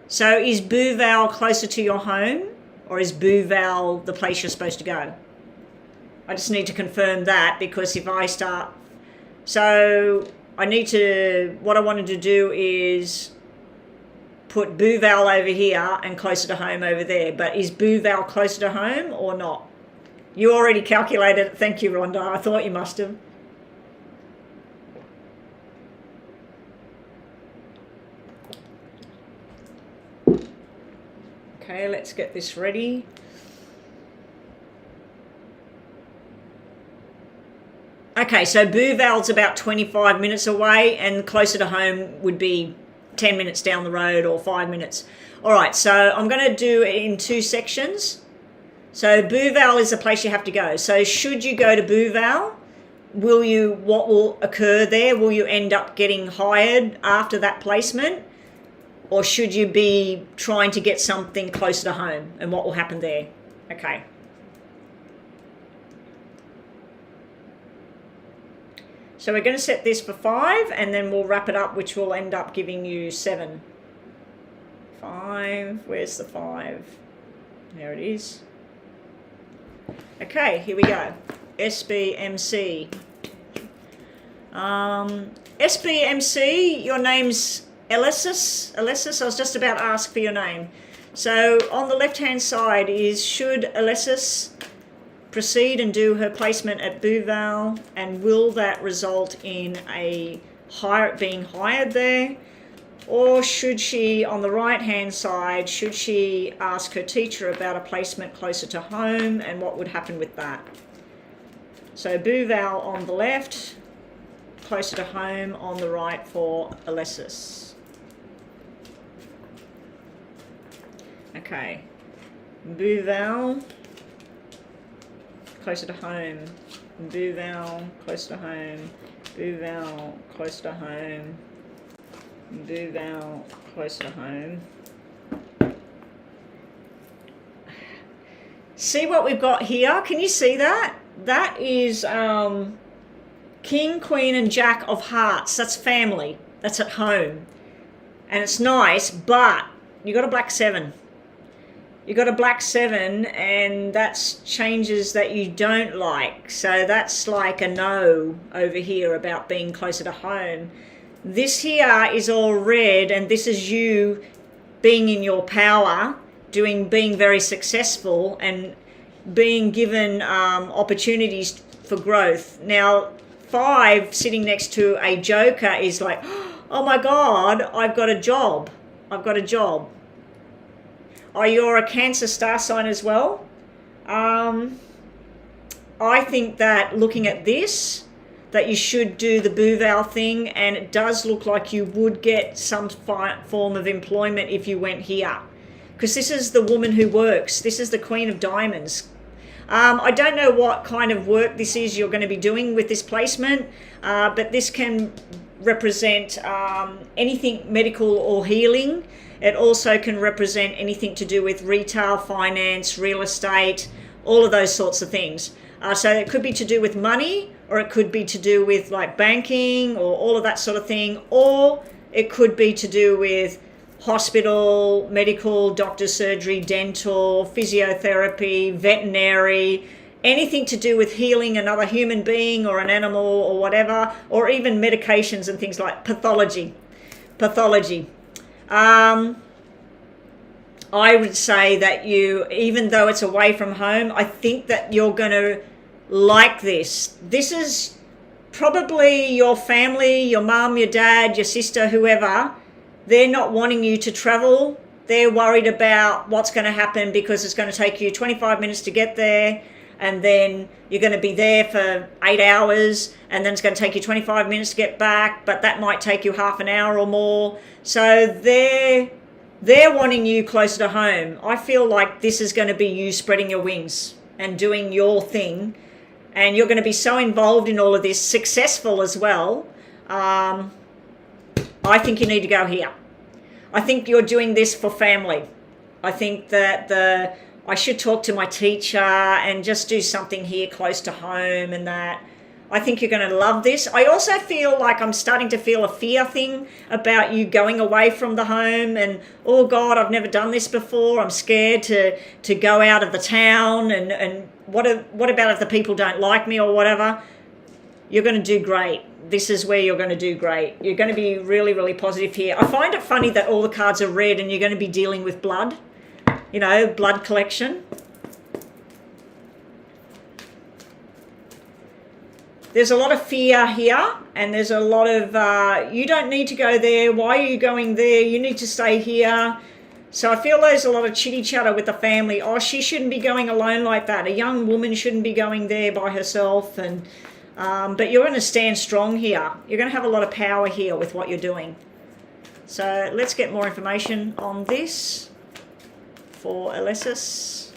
So is Bouval closer to your home, or is Bouval the place you're supposed to go? I just need to confirm that, because if I start... So I need to... What I wanted to do is put boo vowel over here and closer to home over there. But is boo vowel closer to home or not? You already calculated it. Thank you, Rhonda. I thought you must have. Okay, let's get this ready. Okay, so boo vowel's about 25 minutes away, and closer to home would be 10 minutes down the road or 5 minutes. All right, so I'm going to do it in 2 sections. So boo vowel is the place you have to go. So should you go to boo vowel, what will occur there? Will you end up getting hired after that placement? Or should you be trying to get something closer to home, and what will happen there? Okay. So we're going to set this for 5, and then we'll wrap it up, which will end up giving you 7. 5, where's the 5? There it is. Okay, here we go. SBMC. SBMC, your name's Alessis, I was just about to ask for your name. So on the left-hand side is, should Alessis proceed and do her placement at boo vowel, and will that result in being hired there? Or should she, on the right-hand side, should she ask her teacher about a placement closer to home, and what would happen with that? So boo vowel on the left, closer to home on the right for Alessis. Okay, boo vowel, closer to home, boo vowel, closer to home, boo vowel, closer to home, boo vowel, closer to home. See what we've got here? Can you see that? That is King, Queen and Jack of Hearts. That's family. That's at home. And it's nice, but you got a black 7. You got a black 7, and that's changes that you don't like. So that's like a no over here about being closer to home. This here is all red, and this is you being in your power, being very successful, and being given opportunities for growth. Now, 5 sitting next to a joker is like, oh my God, I've got a job. I've got a job. Oh, you're a Cancer star sign as well. I think that looking at this, that you should do the boo vowel thing, and it does look like you would get some form of employment if you went here. Because this is the woman who works. This is the Queen of Diamonds. I don't know what kind of work this is you're going to be doing with this placement, but this can represent anything medical or healing. It also can represent anything to do with retail, finance, real estate, all of those sorts of things. So it could be to do with money, or it could be to do with like banking or all of that sort of thing, or it could be to do with hospital, medical, doctor surgery, dental, physiotherapy, veterinary, anything to do with healing another human being or an animal or whatever, or even medications and things like pathology. I would say that you, even though it's away from home, I think that you're going to like this. This is probably your family, your mum, your dad, your sister, whoever. They're not wanting you to travel. They're worried about what's going to happen because it's going to take you 25 minutes to get there, and then you're going to be there for 8 hours, and then it's going to take you 25 minutes to get back, but that might take you half an hour or more. So they're wanting you closer to home. I feel like this is going to be you spreading your wings and doing your thing, and you're going to be so involved in all of this, successful as well. I think you need to go here. I think you're doing this for family. I think that I should talk to my teacher and just do something here close to home and that. I think you're going to love this. I also feel like I'm starting to feel a fear thing about you going away from the home and, oh God, I've never done this before. I'm scared to go out of the town, and what about if the people don't like me or whatever. You're going to do great. This is where you're going to do great. You're going to be really, really positive here. I find it funny that all the cards are red and you're going to be dealing with blood, you know, blood collection. There's a lot of fear here, and there's a lot of, you don't need to go there. Why are you going there? You need to stay here. So I feel there's a lot of chitty chatter with the family. Oh, she shouldn't be going alone like that. A young woman shouldn't be going there by herself. And but you're going to stand strong here. You're going to have a lot of power here with what you're doing. So let's get more information on this for Alexis.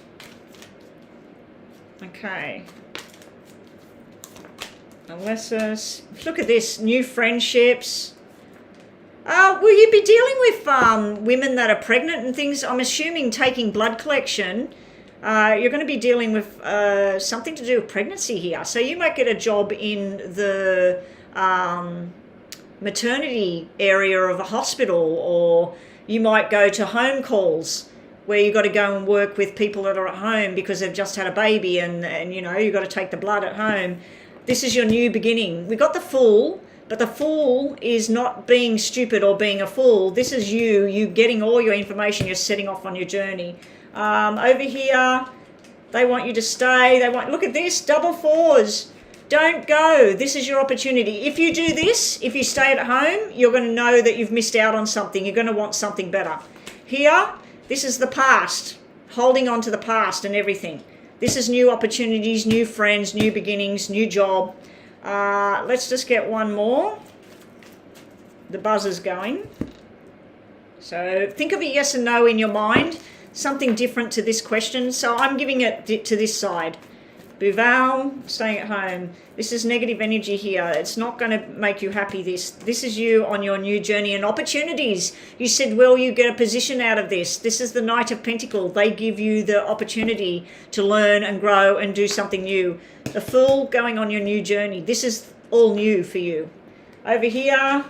Okay. Alexis, look at this, new friendships. Will you be dealing with women that are pregnant and things? I'm assuming taking blood collection. You're going to be dealing with something to do with pregnancy here. So you might get a job in the maternity area of a hospital, or you might go to home calls where you've got to go and work with people that are at home because they've just had a baby and you know, you've got to take the blood at home. This is your new beginning. We got the Fool, but the Fool is not being stupid or being a fool. This is you getting all your information. You're setting off on your journey. Over here, they want you to stay. They want, look at this, double fours. Don't go. This is your opportunity. If you do this, if you stay at home, you're going to know that you've missed out on something. You're going to want something better. Here, this is the past, holding on to the past and everything. This is new opportunities, new friends, new beginnings, new job. Let's just get one more. The buzzer's going. So think of a yes and no in your mind, something different to this question. So I'm giving it to this side. Buval, staying at home. This is negative energy here. It's not going to make you happy. This is you on your new journey and opportunities. You said, will you get a position out of this? This is the Knight of Pentacles. They give you the opportunity to learn and grow and do something new. The Fool, going on your new journey. This is all new for you. Over here,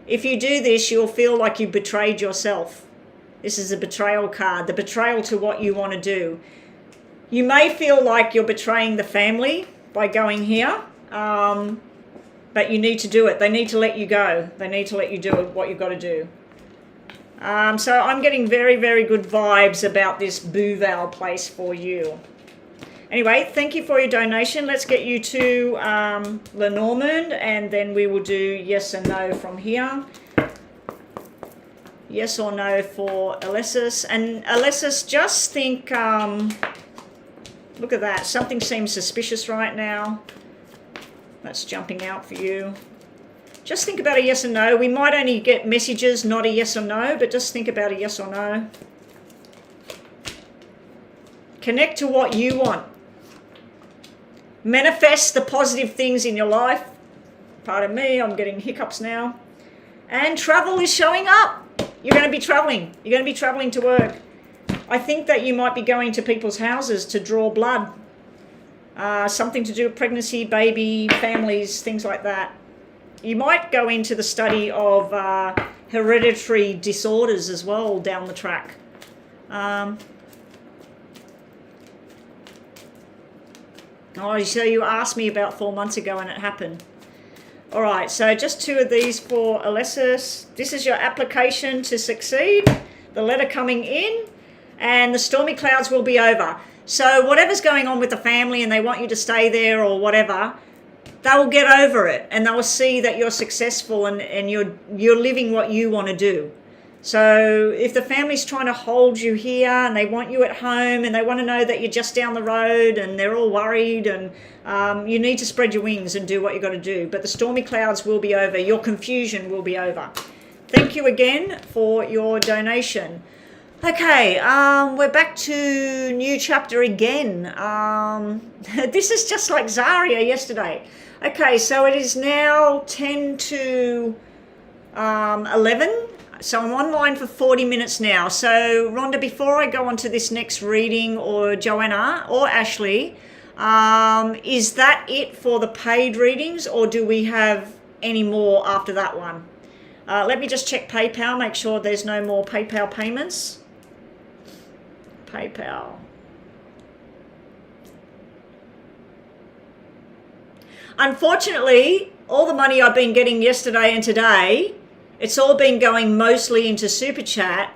if you do this, you'll feel like you betrayed yourself. This is a betrayal card, the betrayal to what you want to do. You may feel like you're betraying the family by going here, but you need to do it. They need to let you go. They need to let you do what you've got to do. So I'm getting very, very good vibes about this Buval place for you. Anyway, thank you for your donation. Let's get you to Lenormand, and then we will do yes and no from here. Yes or no for Alexis. And Alexis, just think... look at that. Something seems suspicious right now. That's jumping out for you. Just think about a yes or no. We might only get messages, not a yes or no, but just think about a yes or no. Connect to what you want. Manifest the positive things in your life. Pardon me, I'm getting hiccups now. And travel is showing up. You're going to be traveling. You're going to be traveling to work. I think that you might be going to people's houses to draw blood. Something to do with pregnancy, baby, families, things like that. You might go into the study of hereditary disorders as well down the track. Oh, so you asked me about 4 months ago and it happened. All right, so just two of these for Alexis. This is your application to succeed. The letter coming in. And the stormy clouds will be over. So whatever's going on with the family and they want you to stay there or whatever, they will get over it and they will see that you're successful and you're living what you want to do. So if the family's trying to hold you here and they want you at home and they want to know that you're just down the road and they're all worried and you need to spread your wings and do what you've got to do. But the stormy clouds will be over. Your confusion will be over. Thank you again for your donation. Okay, we're back to new chapter again. This is just like Zaria yesterday. Okay, so it is now 10 to 11. So I'm online for 40 minutes now. So Rhonda, before I go on to this next reading, or Joanna or Ashley, is that it for the paid readings or do we have any more after that one? Let me just check PayPal, make sure there's no more PayPal payments. PayPal. Unfortunately, all the money I've been getting yesterday and today, it's all been going mostly into Super Chat,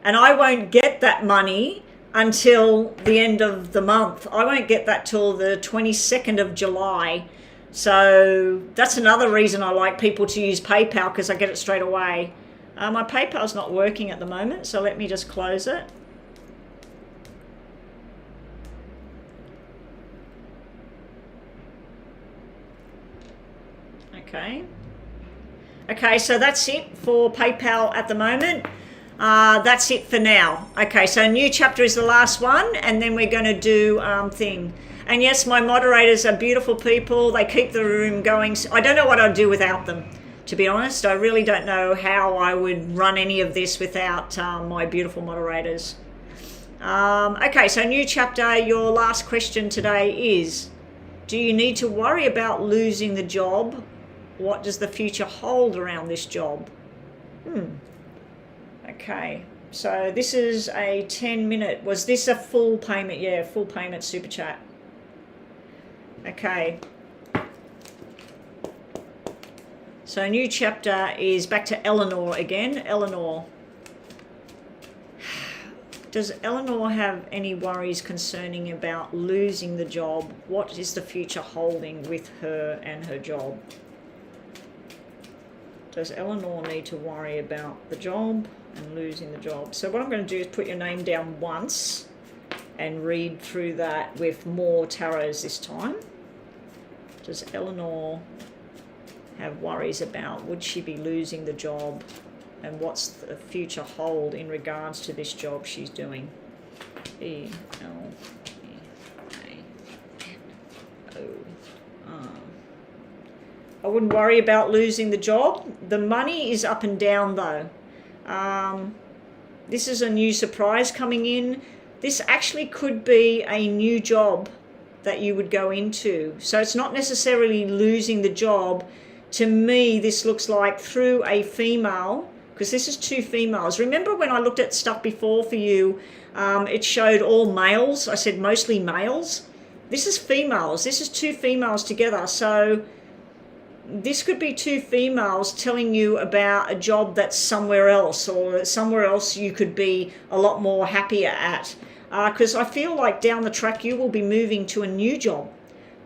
and I won't get that money until the end of the month. I won't get that till the 22nd of July. So that's another reason I like people to use PayPal, because I get it straight away. My PayPal's not working at the moment, so let me just close it. Okay, so that's it for PayPal at the moment. That's it for now. Okay, so new chapter is the last one, and then we're going to do thing. And yes, my moderators are beautiful people. They keep the room going. I don't know what I'd do without them, to be honest. I really don't know how I would run any of this without my beautiful moderators. Okay, so new chapter. Your last question today is, do you need to worry about losing the job? What does the future hold around this job? Okay, so this is a 10-minute. Was this a full payment? Yeah, full payment Super Chat. Okay. So new chapter is back to Eleanor again. Eleanor. Does Eleanor have any worries concerning about losing the job? What is the future holding with her and her job? Does Eleanor need to worry about the job and losing the job? So what I'm going to do is put your name down once and read through that with more tarots this time. Does Eleanor have worries about, would she be losing the job, and what's the future hold in regards to this job she's doing? E-L-E-A-N-O-R. I wouldn't worry about losing the job. The money is up and down though. This is a new surprise coming in. This actually could be a new job that you would go into. So it's not necessarily losing the job. To me, this looks like through a female, because this is two females. Remember when I looked at stuff before for you, it showed all males. I said mostly males. This is females. This is two females together. So this could be two females telling you about a job that's somewhere else, or somewhere else you could be a lot more happier at. Because I feel like down the track you will be moving to a new job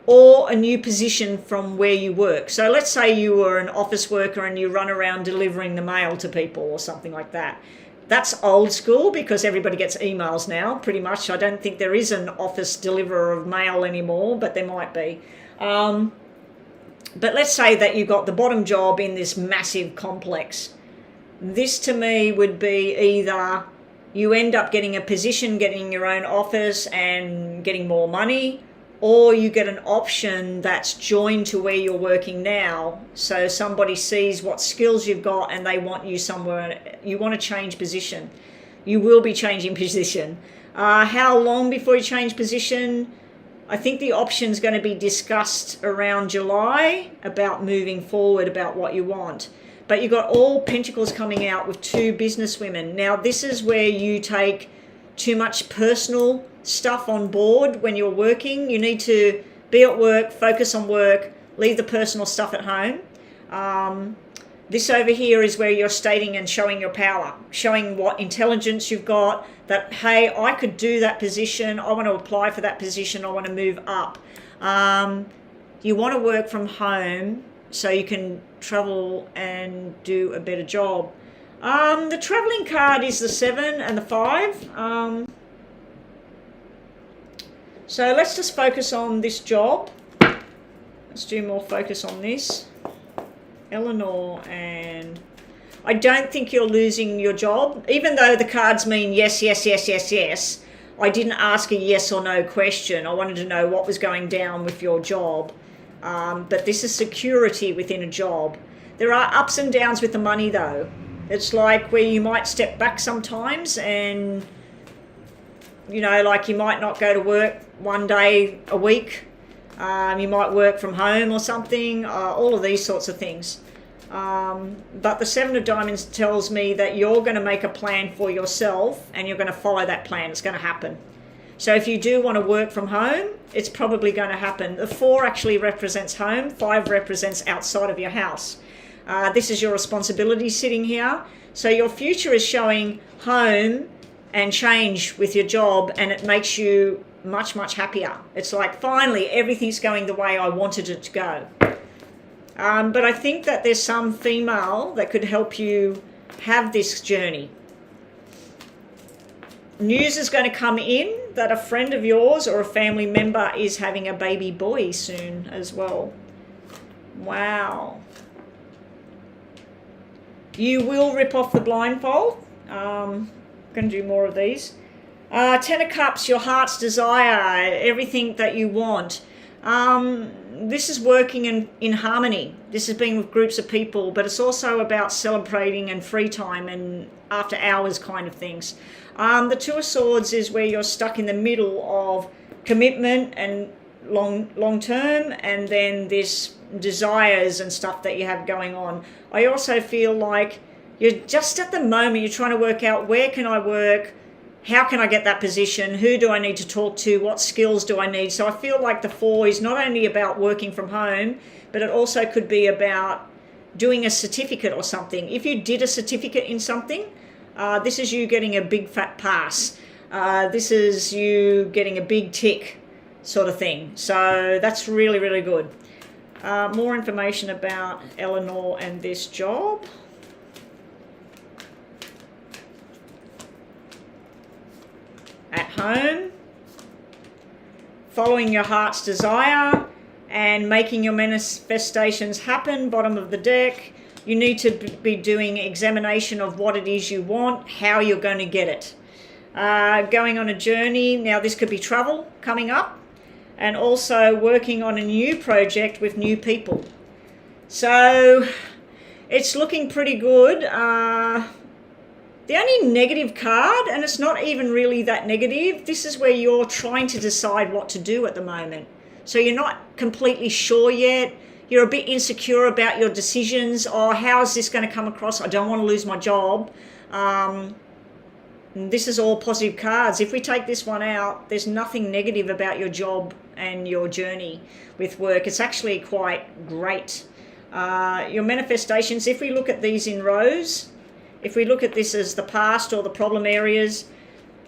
or a new position from where you work. So let's say you were an office worker and you run around delivering the mail to people or something like that. That's old school because everybody gets emails now, pretty much. I don't think there is an office deliverer of mail anymore, but there might be. But let's say that you got the bottom job in this massive complex. This to me would be either you end up getting a position, getting your own office and getting more money, or you get an option that's joined to where you're working now. So somebody sees what skills you've got and they want you somewhere. You want to change position. You will be changing position. How long before you change position? I think the option's going to be discussed around July about moving forward, about what you want. But you've got all pentacles coming out with two business women. Now, this is where you take too much personal stuff on board when you're working. You need to be at work, focus on work, leave the personal stuff at home. This over here is where you're stating and showing your power, showing what intelligence you've got, that, hey, I could do that position. I want to apply for that position. I want to move up. You want to work from home so you can travel and do a better job. The traveling card is the 7 and the 5. So let's just focus on this job. Let's do more focus on this. Eleanor, and I don't think you're losing your job, even though the cards mean yes, yes, yes, yes, yes. I didn't ask a yes or no question. I wanted to know what was going down with your job. But this is security within a job. There are ups and downs with the money though. It's like where you might step back sometimes and, you know, like you might not go to work one day a week. You might work from home or something, all of these sorts of things. But the 7 of Diamonds tells me that you're going to make a plan for yourself and you're going to follow that plan. It's going to happen. So if you do want to work from home, it's probably going to happen. The 4 actually represents home, 5 represents outside of your house. This is your responsibility sitting here. So your future is showing home and change with your job, and it makes you much, much happier. It's like, finally, everything's going the way I wanted it to go. But I think that there's some female that could help you have this journey. News is going to come in that a friend of yours or a family member is having a baby boy soon as well. Wow. You will rip off the blindfold. I'm going to do more of these. 10 of Cups, your heart's desire, everything that you want. This is working in harmony. This is being with groups of people, but it's also about celebrating and free time and after hours kind of things. The 2 of Swords is where you're stuck in the middle of commitment and long term, and then this desires and stuff that you have going on. I also feel like you're just at the moment, you're trying to work out, where can I work? How can I get that position? Who do I need to talk to? What skills do I need? So I feel like the 4 is not only about working from home, but it also could be about doing a certificate or something. If you did a certificate in something, this is you getting a big fat pass. This is you getting a big tick sort of thing. So that's really, really good. More information about Eleanor and this job. At home, following your heart's desire and making your manifestations happen. Bottom of the deck, you need to be doing examination of what it is you want, how you're going to get it. Going on a journey. Now this could be travel coming up, and also working on a new project with new people. So it's looking pretty good. The only negative card, and it's not even really that negative, this is where you're trying to decide what to do at the moment. So you're not completely sure yet. You're a bit insecure about your decisions. Oh, how is this going to come across? I don't want to lose my job. This is all positive cards. If we take this one out, there's nothing negative about your job and your journey with work. It's actually quite great. Your manifestations, if we look at these in rows, if we look at this as the past or the problem areas,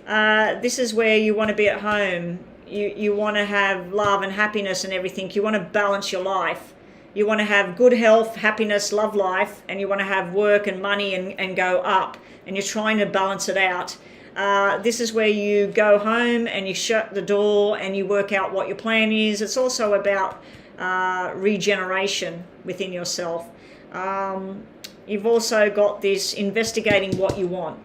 this is where you want to be at home. You want to have love and happiness and everything. You want to balance your life. You want to have good health, happiness, love life, and you want to have work and money and go up. And you're trying to balance it out. This is where you go home and you shut the door and you work out what your plan is. It's also about regeneration within yourself. You've also got this investigating what you want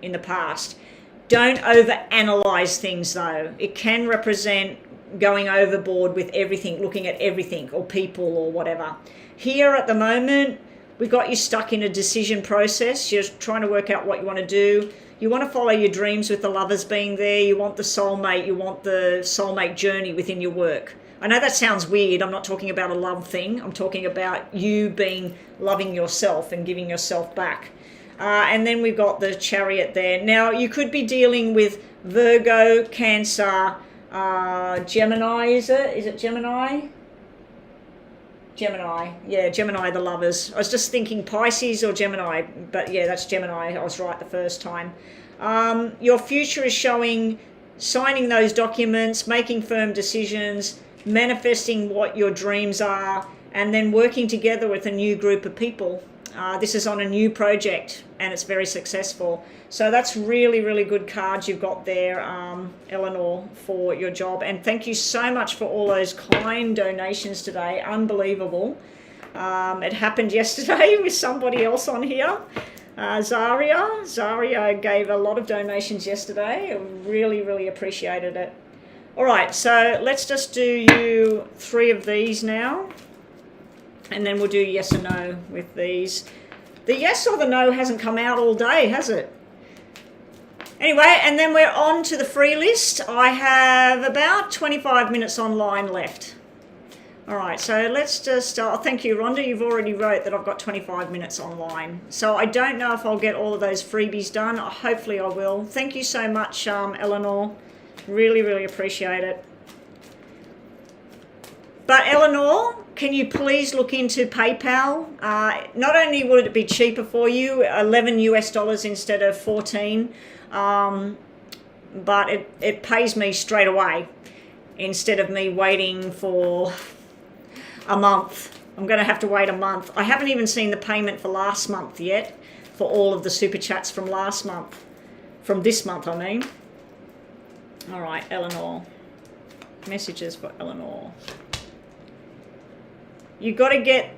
in the past. Don't overanalyze things though. It can represent going overboard with everything, looking at everything or people or whatever. Here at the moment, we've got you stuck in a decision process. You're trying to work out what you want to do. You want to follow your dreams with the lovers being there. You want the soulmate. You want the soulmate journey within your work. I know that sounds weird. I'm not talking about a love thing. I'm talking about you loving yourself and giving yourself back. And then we've got the Chariot there. Now, you could be dealing with Virgo, Cancer, Gemini, is it? Is it Gemini? Gemini. Yeah, Gemini, the lovers. I was just thinking Pisces or Gemini, but yeah, that's Gemini. I was right the first time. Your future is showing signing those documents, making firm decisions, manifesting what your dreams are, and then working together with a new group of people. This is on a new project and it's very successful. So that's really, really good cards you've got there, Eleanor, for your job. And thank you so much for all those kind donations today. Unbelievable. It happened yesterday with somebody else on here. Zaria gave a lot of donations yesterday. I really, really appreciated it. All right, so let's just do you 3 of these now. And then we'll do yes or no with these. The yes or the no hasn't come out all day, has it? Anyway, and then we're on to the free list. I have about 25 minutes online left. All right, so let's just, thank you, Rhonda. You've already wrote that I've got 25 minutes online. So I don't know if I'll get all of those freebies done. Hopefully I will. Thank you so much, Eleanor. Really, really appreciate it. But Eleanor, can you please look into PayPal? Not only would it be cheaper for you, 11 US dollars instead of 14, but it pays me straight away instead of me waiting for a month. I'm going to have to wait a month. I haven't even seen the payment for last month yet, for all of the super chats from last month. From this month, I mean. All right, Eleanor. Messages for Eleanor. You've got to get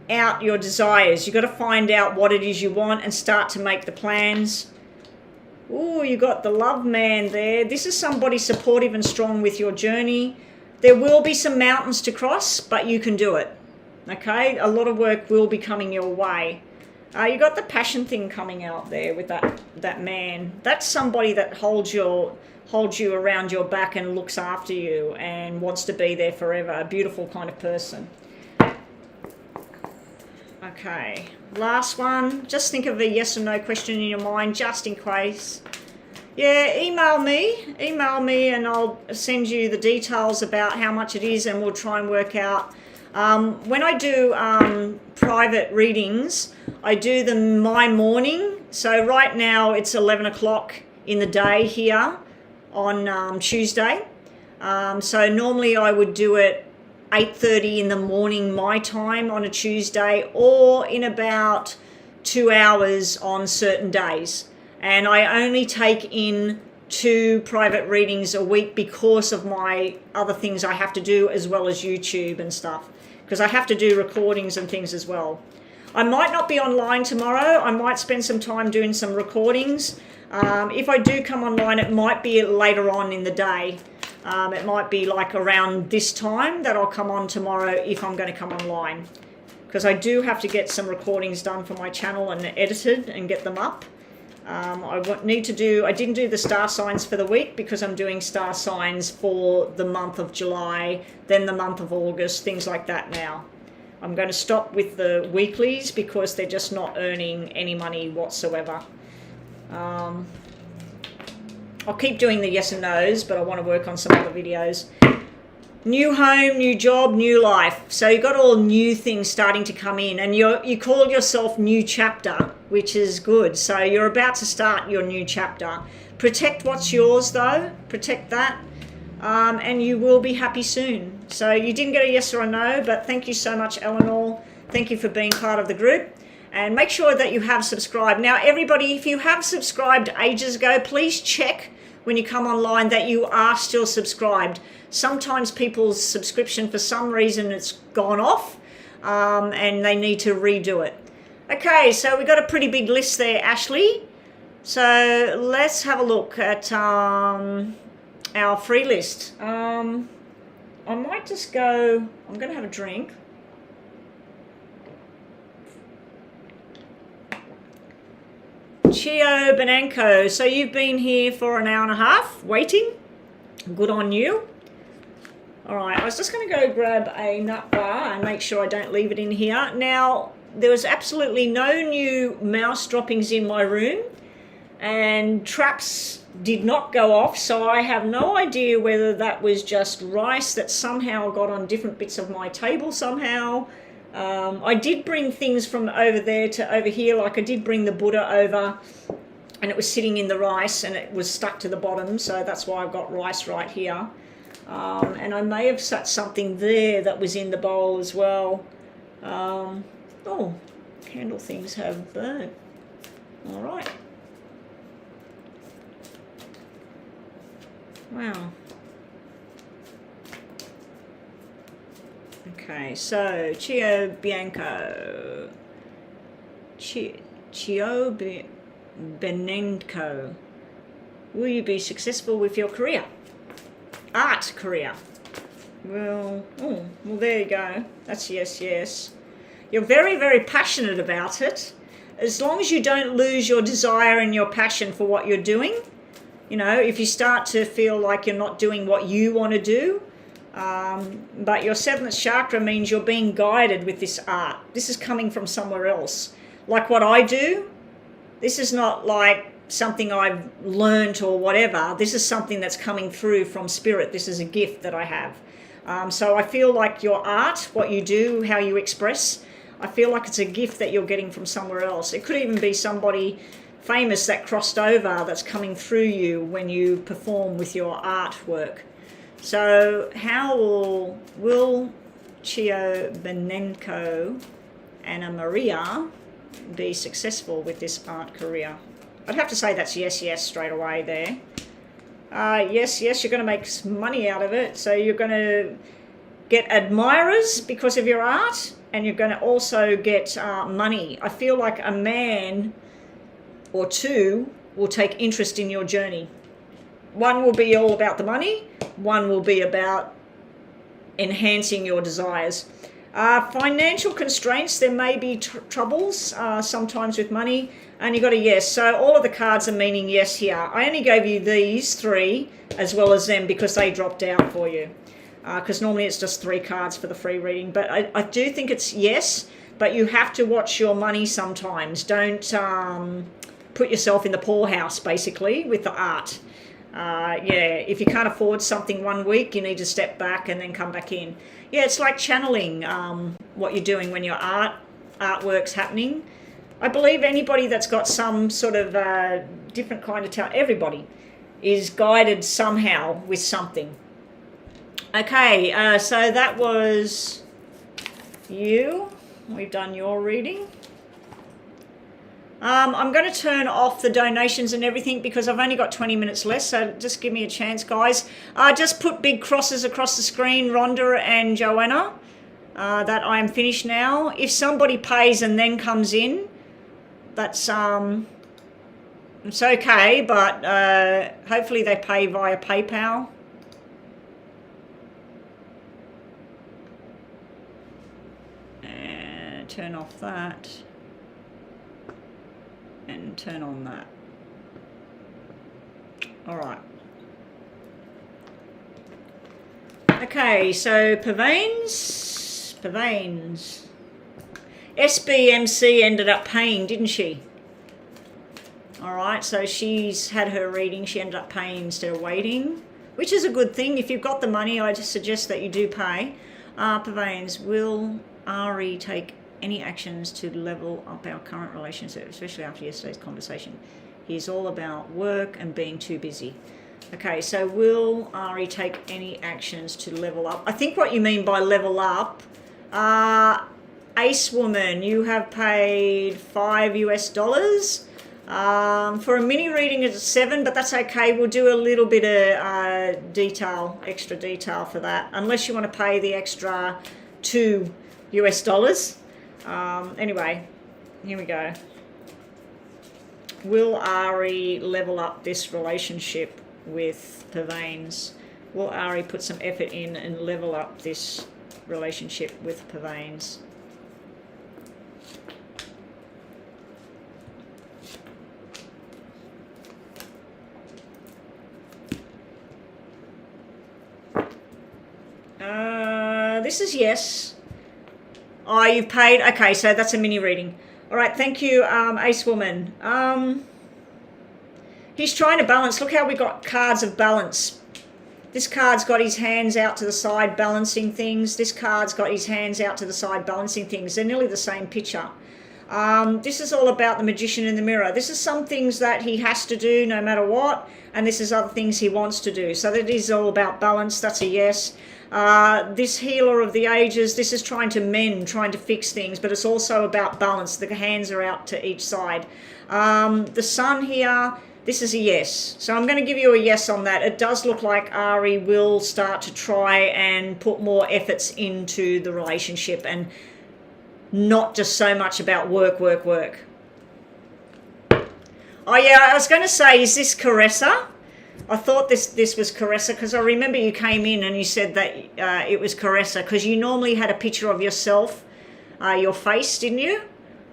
out your desires. You've got to find out what it is you want and start to make the plans. Oh, you got the love man there. This is somebody supportive and strong with your journey. There will be some mountains to cross, but you can do it. Okay? A lot of work will be coming your way. You got the passion thing coming out there with that man. That's somebody that holds you around your back and looks after you and wants to be there forever. A beautiful kind of person. Okay, last one. Just think of a yes or no question in your mind, just in case. Yeah, email me and I'll send you the details about how much it is, and we'll try and work out. When I do private readings, I do them my morning. So right now it's 11 o'clock in the day here on Tuesday. So normally I would do it 8:30 in the morning my time on a Tuesday, or in about 2 hours on certain days. And I only take in 2 private readings a week because of my other things I have to do, as well as YouTube and stuff, because I have to do recordings and things as well. I might not be online tomorrow. I might spend some time doing some recordings. If I do come online, it might be later on in the day. It might be like around this time that I'll come on tomorrow if I'm going to come online, because I do have to get some recordings done for my channel and edited and get them up. I didn't do the star signs for the week because I'm doing star signs for the month of July, then the month of August, things like that now. I'm going to stop with the weeklies because they're just not earning any money whatsoever. I'll keep doing the yes and no's, but I want to work on some other videos. New home, new job, new life. So you've got all new things starting to come in, and you call yourself new chapter, which is good. So you're about to start your new chapter. Protect what's yours though, protect that, and you will be happy soon. So you didn't get a yes or a no, but thank you so much, Eleanor. Thank you for being part of the group. And make sure that you have subscribed. Now everybody, if you have subscribed ages ago, please check when you come online that you are still subscribed. Sometimes people's subscription, for some reason, it's gone off, and they need to redo it. Okay, so we got a pretty big list there, Ashley. So let's have a look at our free list. I might just go, I'm going to have a drink. Chio Benanco, so you've been here for an hour and a half waiting. Good on you. All right, I was just going to go grab a nut bar and make sure I don't leave it in here. Now, there was absolutely no new mouse droppings in my room, and traps did not go off, so I have no idea whether that was just rice that somehow got on different bits of my table somehow. I did bring things from over there to over here, like I did bring the Buddha over, and it was sitting in the rice and it was stuck to the bottom, so that's why I've got rice right here. And I may have set something there that was in the bowl as well. Oh, candle things have burnt. All right. Wow. Okay, so Chio Bianco. Chio Benenko. Will you be successful with your career? Art career. Well, there you go. That's yes, yes. You're very, very passionate about it. As long as you don't lose your desire and your passion for what you're doing. You know, if you start to feel like you're not doing what you want to do, but your 7th chakra means you're being guided with this art. This is coming from somewhere else. Like what I do, this is not like something I've learned or whatever. This is something that's coming through from spirit. This is a gift that I have. So I feel like your art, what you do, how you express, I feel like it's a gift that you're getting from somewhere else. It could even be somebody famous that crossed over that's coming through you when you perform with your artwork. So how will Chio Benenko Anna Maria be successful with this art career? I'd have to say that's yes, yes straight away there. Yes, yes, you're going to make money out of it. So you're going to get admirers because of your art, and you're going to also get money. I feel like a man or two will take interest in your journey. One will be all about the money. One will be about enhancing your desires. Financial constraints, there may be troubles sometimes with money, and you got a yes. So all of the cards are meaning yes here. I only gave you these three as well as them because they dropped out for you. Because normally it's just 3 cards for the free reading. But I do think it's yes, but you have to watch your money sometimes. Don't put yourself in the poorhouse, basically, with the art. Yeah, if you can't afford something one week, you need to step back and then come back in. Yeah, it's like channeling what you're doing when your artwork's happening. I believe anybody that's got some sort of different kind of talent, everybody is guided somehow with something. Okay, so that was you. We've done your reading. I'm going to turn off the donations and everything because I've only got 20 minutes left, so just give me a chance, guys. Just put big crosses across the screen, Rhonda and Joanna, that I am finished now. If somebody pays and then comes in, that's it's okay, but hopefully they pay via PayPal. And turn off that. And turn on that. All right. Okay, so Pavanes. SBMC ended up paying, didn't she? All right, so she's had her reading. She ended up paying instead of waiting, which is a good thing. If you've got the money, I just suggest that you do pay. Pavanes, will Ari take any actions to level up our current relationship, especially after yesterday's conversation? He's all about work and being too busy. Okay, so will Ari take any actions to level up? I think what you mean by level up, Ace Woman, you have paid $5 US. For a mini reading it's 7, but that's okay. We'll do a little bit of detail, extra detail for that, unless you want to pay the extra $2 US. Anyway, here we go. Will Ari level up this relationship with Pavanes? Will Ari put some effort in and level up this relationship with Pavanes? This is yes. Oh, you've paid. Okay, so that's a mini reading. All right, thank you, Ace Woman. He's trying to balance. Look how we got cards of balance. This card's got his hands out to the side balancing things. This card's got his hands out to the side balancing things. They're nearly the same picture. This is all about the magician in the mirror. This is some things that he has to do no matter what, and this is other things he wants to do. So that is all about balance. That's a yes. This healer of the ages, this is trying to mend, trying to fix things, but it's also about balance. The hands are out to each side. The sun here, this is a yes. So I'm going to give you a yes on that. It does look like Ari will start to try and put more efforts into the relationship and not just so much about work. Oh yeah, I was going to say, is this Caressa? I thought this was Caressa because I remember you came in and you said that it was Caressa because you normally had a picture of yourself, your face, didn't you?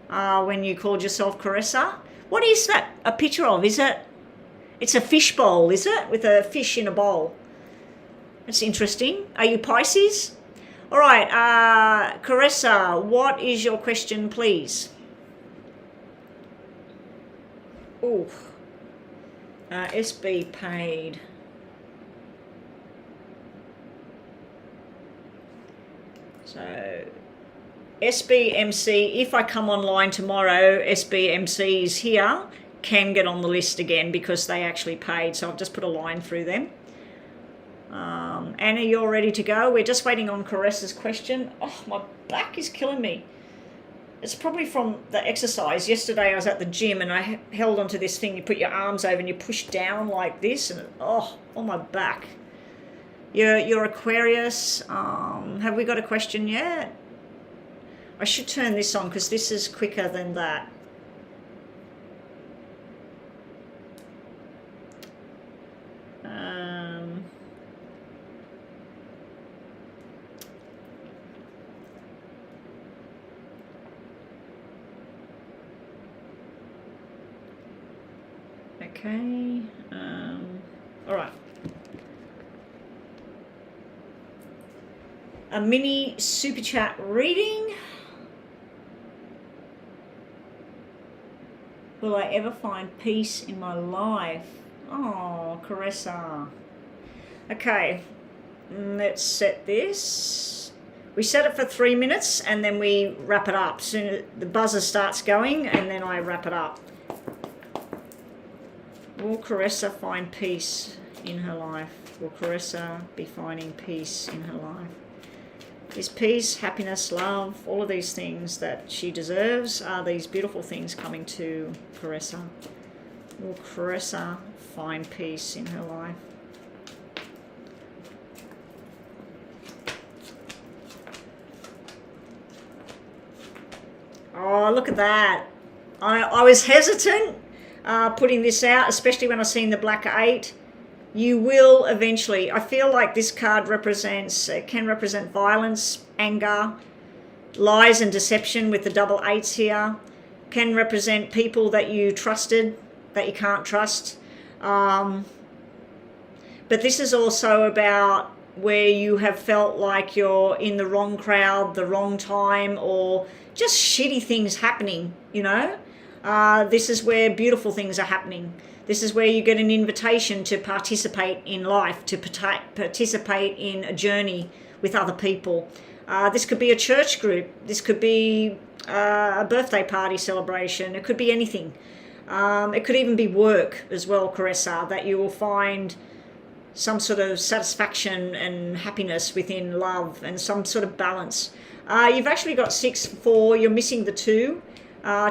When you called yourself Caressa. What is that a picture of? Is it? It's a fish bowl, is it? With a fish in a bowl. That's interesting. Are you Pisces? All right, Caressa, what is your question, please? Ooh. SB paid. So SBMC, if I come online tomorrow, SBMCs here can get on the list again because they actually paid. So I've just put a line through them. Anna, you're ready to go. We're just waiting on Caressa's question. Oh, my back is killing me. It's probably from the exercise. Yesterday I was at the gym and I held onto this thing. You put your arms over and you push down like this, and on my back. You're Aquarius. Have we got a question yet? I should turn this on because this is quicker than that. Okay. All right. A mini super chat reading. Will I ever find peace in my life? Oh, Caressa. Okay, let's set this. We set it for 3 minutes and then we wrap it up. Soon as the buzzer starts going and then I wrap it up. Will Caressa find peace in her life? Will Caressa be finding peace in her life? Is peace, happiness, love, all of these things that she deserves, are these beautiful things coming to Caressa? Will Caressa find peace in her life? Oh, look at that. I was hesitant putting this out, especially when I seen the black 8. You will eventually. I feel like this card can represent violence, anger, lies and deception with the double 8s here. Can represent people that you trusted that you can't trust. But this is also about where you have felt like you're in the wrong crowd, the wrong time, or just shitty things happening, you know. This is where beautiful things are happening. This is where you get an invitation to participate in life, to participate in a journey with other people. This could be a church group. This could be a birthday party celebration. It could be anything. It could even be work as well, Caressa, that you will find some sort of satisfaction and happiness within love and some sort of balance. You've actually got 6, 4. You're missing the 2.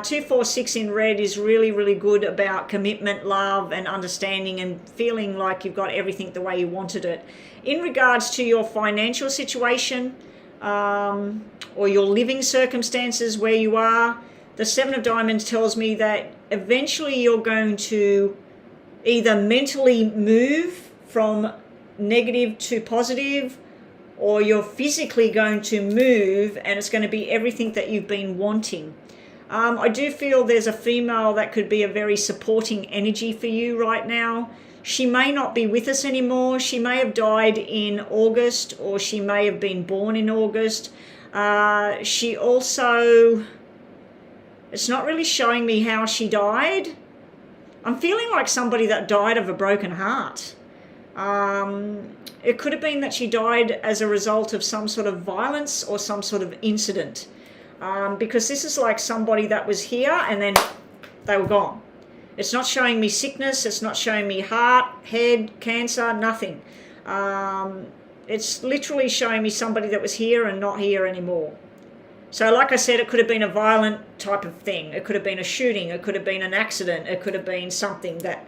2, 4, 6 in red is really, really good about commitment, love and understanding and feeling like you've got everything the way you wanted it. In regards to your financial situation or your living circumstances where you are, the 7 of Diamonds tells me that eventually you're going to either mentally move from negative to positive, or you're physically going to move and it's going to be everything that you've been wanting. I do feel there's a female that could be a very supporting energy for you right now. She may not be with us anymore. She may have died in August, or she may have been born in August. She also, it's not really showing me how she died. I'm feeling like somebody that died of a broken heart. It could have been that she died as a result of some sort of violence or some sort of incident. Because this is like somebody that was here and then they were gone. It's not showing me sickness. It's not showing me heart, head, cancer, nothing. It's literally showing me somebody that was here and not here anymore. So like I said, it could have been a violent type of thing. It could have been a shooting. It could have been an accident. It could have been something that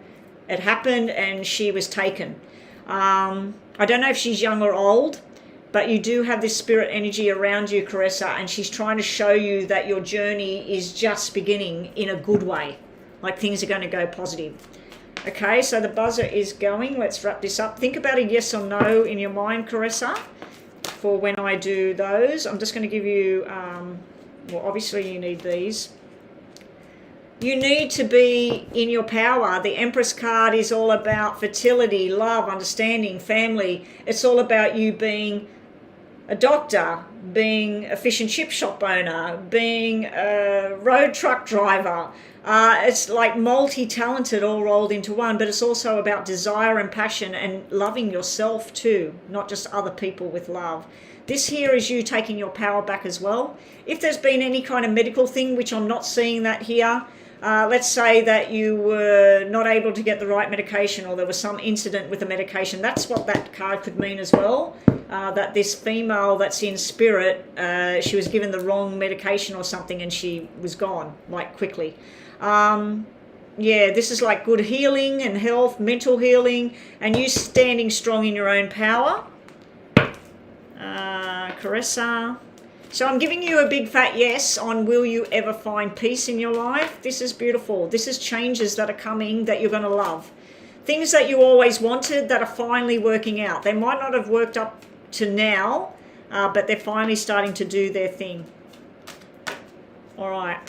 had happened and she was taken. I don't know if she's young or old, but you do have this spirit energy around you, Caressa, and she's trying to show you that your journey is just beginning in a good way. Like things are going to go positive. Okay, so the buzzer is going. Let's wrap this up. Think about a yes or no in your mind, Caressa, for when I do those. I'm just going to give you, well, obviously you need these. You need to be in your power. The Empress card is all about fertility, love, understanding, family. It's all about you being a doctor, being a fish and chip shop owner, being a road truck driver. It's like multi-talented all rolled into one, but it's also about desire and passion and loving yourself too, not just other people with love. This here is you taking your power back as well. If there's been any kind of medical thing, which I'm not seeing that here, let's say that you were not able to get the right medication or there was some incident with the medication, that's what that card could mean as well. That this female that's in spirit, she was given the wrong medication or something and she was gone, like quickly. Yeah, this is like good healing and health, mental healing, and you standing strong in your own power. Caressa. So I'm giving you a big fat yes on will you ever find peace in your life. This is beautiful. This is changes that are coming that you're going to love. Things that you always wanted that are finally working out. They might not have worked up to now, but they're finally starting to do their thing. All right.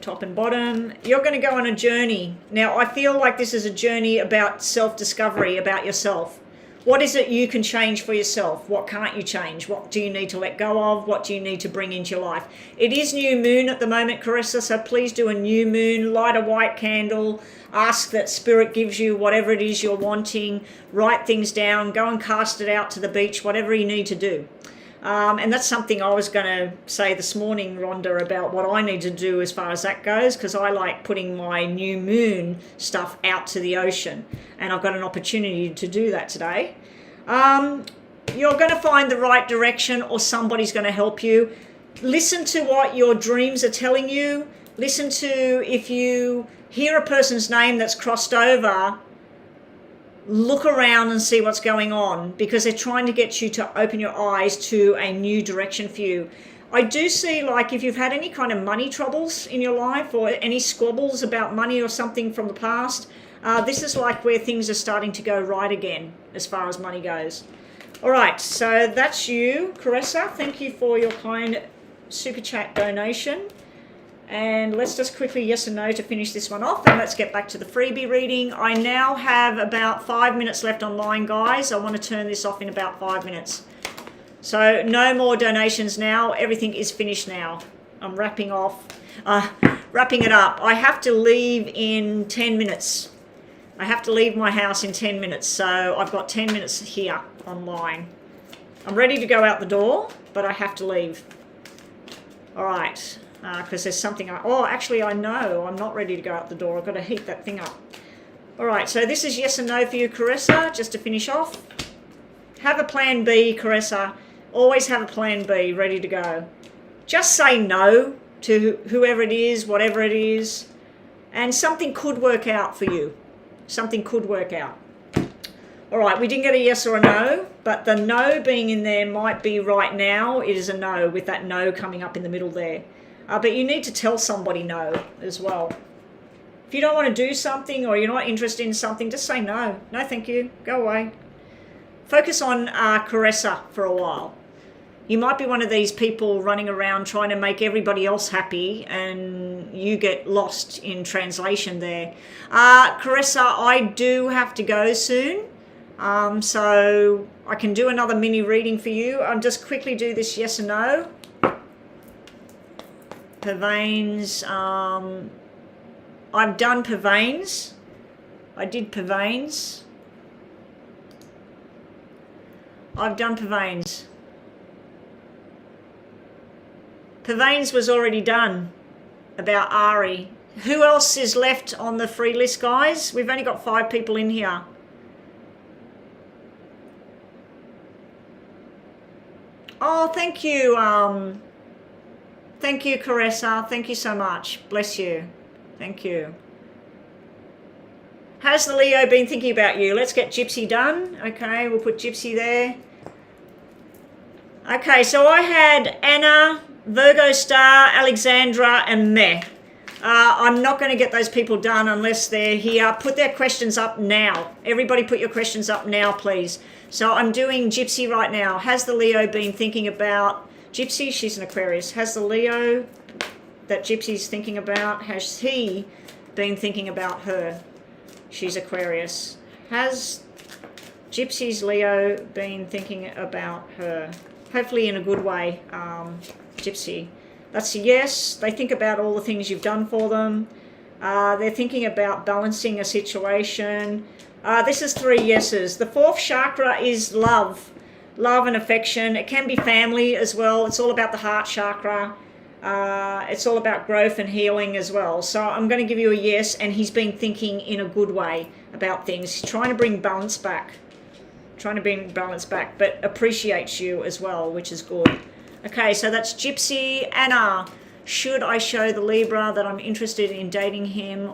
Top and bottom. You're going to go on a journey. Now, I feel like this is a journey about self-discovery, about yourself. What is it you can change for yourself? What can't you change? What do you need to let go of? What do you need to bring into your life? It is new moon at the moment, Caressa, so please do a new moon, light a white candle, ask that spirit gives you whatever it is you're wanting, write things down, go and cast it out to the beach, whatever you need to do. And that's something I was going to say this morning, Rhonda, about what I need to do as far as that goes, because I like putting my new moon stuff out to the ocean, and I've got an opportunity to do that today. You're going to find the right direction, or somebody's going to help you. Listen to what your dreams are telling you. Listen to, if you hear a person's name that's crossed over, look around and see what's going on, because they're trying to get you to open your eyes to a new direction for you. I do see, like, if you've had any kind of money troubles in your life or any squabbles about money or something from the past, this is like where things are starting to go right again as far as money goes. All right, so that's you, Caressa. Thank you for your kind super chat donation. And let's just quickly yes and no to finish this one off, and let's get back to the freebie reading. I now have about 5 minutes left online, guys. I want to turn this off in about 5 minutes. So no more donations now. Everything is finished now. I'm wrapping it up. I have to leave in 10 minutes. I have to leave my house in 10 minutes. So I've got 10 minutes here online. I'm ready to go out the door, but I have to leave. All right. Because there's something actually I know I'm not ready to go out the door. I've got to heat that thing up. All right, so this is yes and no for you, Caressa, just to finish off. Have a plan B, Caressa. Always have a plan B ready to go. Just say no to whoever it is, whatever it is, and something could work out for you. Something could work out. All right, we didn't get a yes or a no, but the no being in there might be right now. It is a no, with that no coming up in the middle there. But you need to tell somebody no as well. If you don't want to do something or you're not interested in something, just say no. No, thank you. Go away. Focus on Caressa for a while. You might be one of these people running around trying to make everybody else happy, and you get lost in translation there. Caressa, I do have to go soon. So I can do another mini reading for you. I'll just quickly do this yes and no. Purveins, I've done Purveins. I did Purveins. I've done Purveins. Purveins was already done about Ari. Who else is left on the free list, guys? We've only got 5 people in here. Oh, thank you. Thank you, Caressa. Thank you so much. Bless you. Thank you. Has the Leo been thinking about you? Let's get Gypsy done. Okay, we'll put Gypsy there. Okay, so I had Anna, Virgo Star, Alexandra, and Meh. I'm not going to get those people done unless they're here. Put their questions up now. Everybody put your questions up now, please. So I'm doing Gypsy right now. Has the Leo been thinking about Gypsy? She's an Aquarius. Has the Leo that Gypsy's thinking about, has he been thinking about her? She's Aquarius. Has Gypsy's Leo been thinking about her? Hopefully in a good way, Gypsy. That's a yes. They think about all the things you've done for them. They're thinking about balancing a situation. This is 3 yeses. The 4th chakra is love. Love and affection. It can be family as well. It's all about the heart chakra. It's all about growth and healing as well. So I'm going to give you a yes, and he's been thinking in a good way about things. He's trying to bring balance back. But appreciates you as well, which is good. Okay, so that's Gypsy. Anna, should I show the Libra that I'm interested in dating him,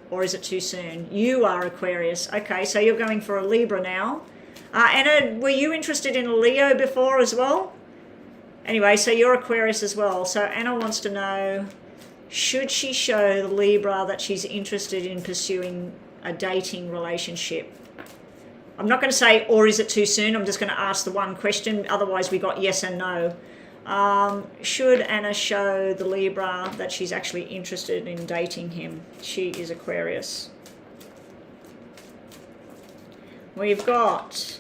or is it too soon? You are Aquarius. Okay, so you're going for a Libra now. Anna, were you interested in a Leo before as well? Anyway, so you're Aquarius as well. So Anna wants to know, should she show the Libra that she's interested in pursuing a dating relationship? I'm not going to say, or is it too soon? I'm just going to ask the one question. Otherwise, we got yes and no. Should Anna show the Libra that she's actually interested in dating him? She is Aquarius. We've got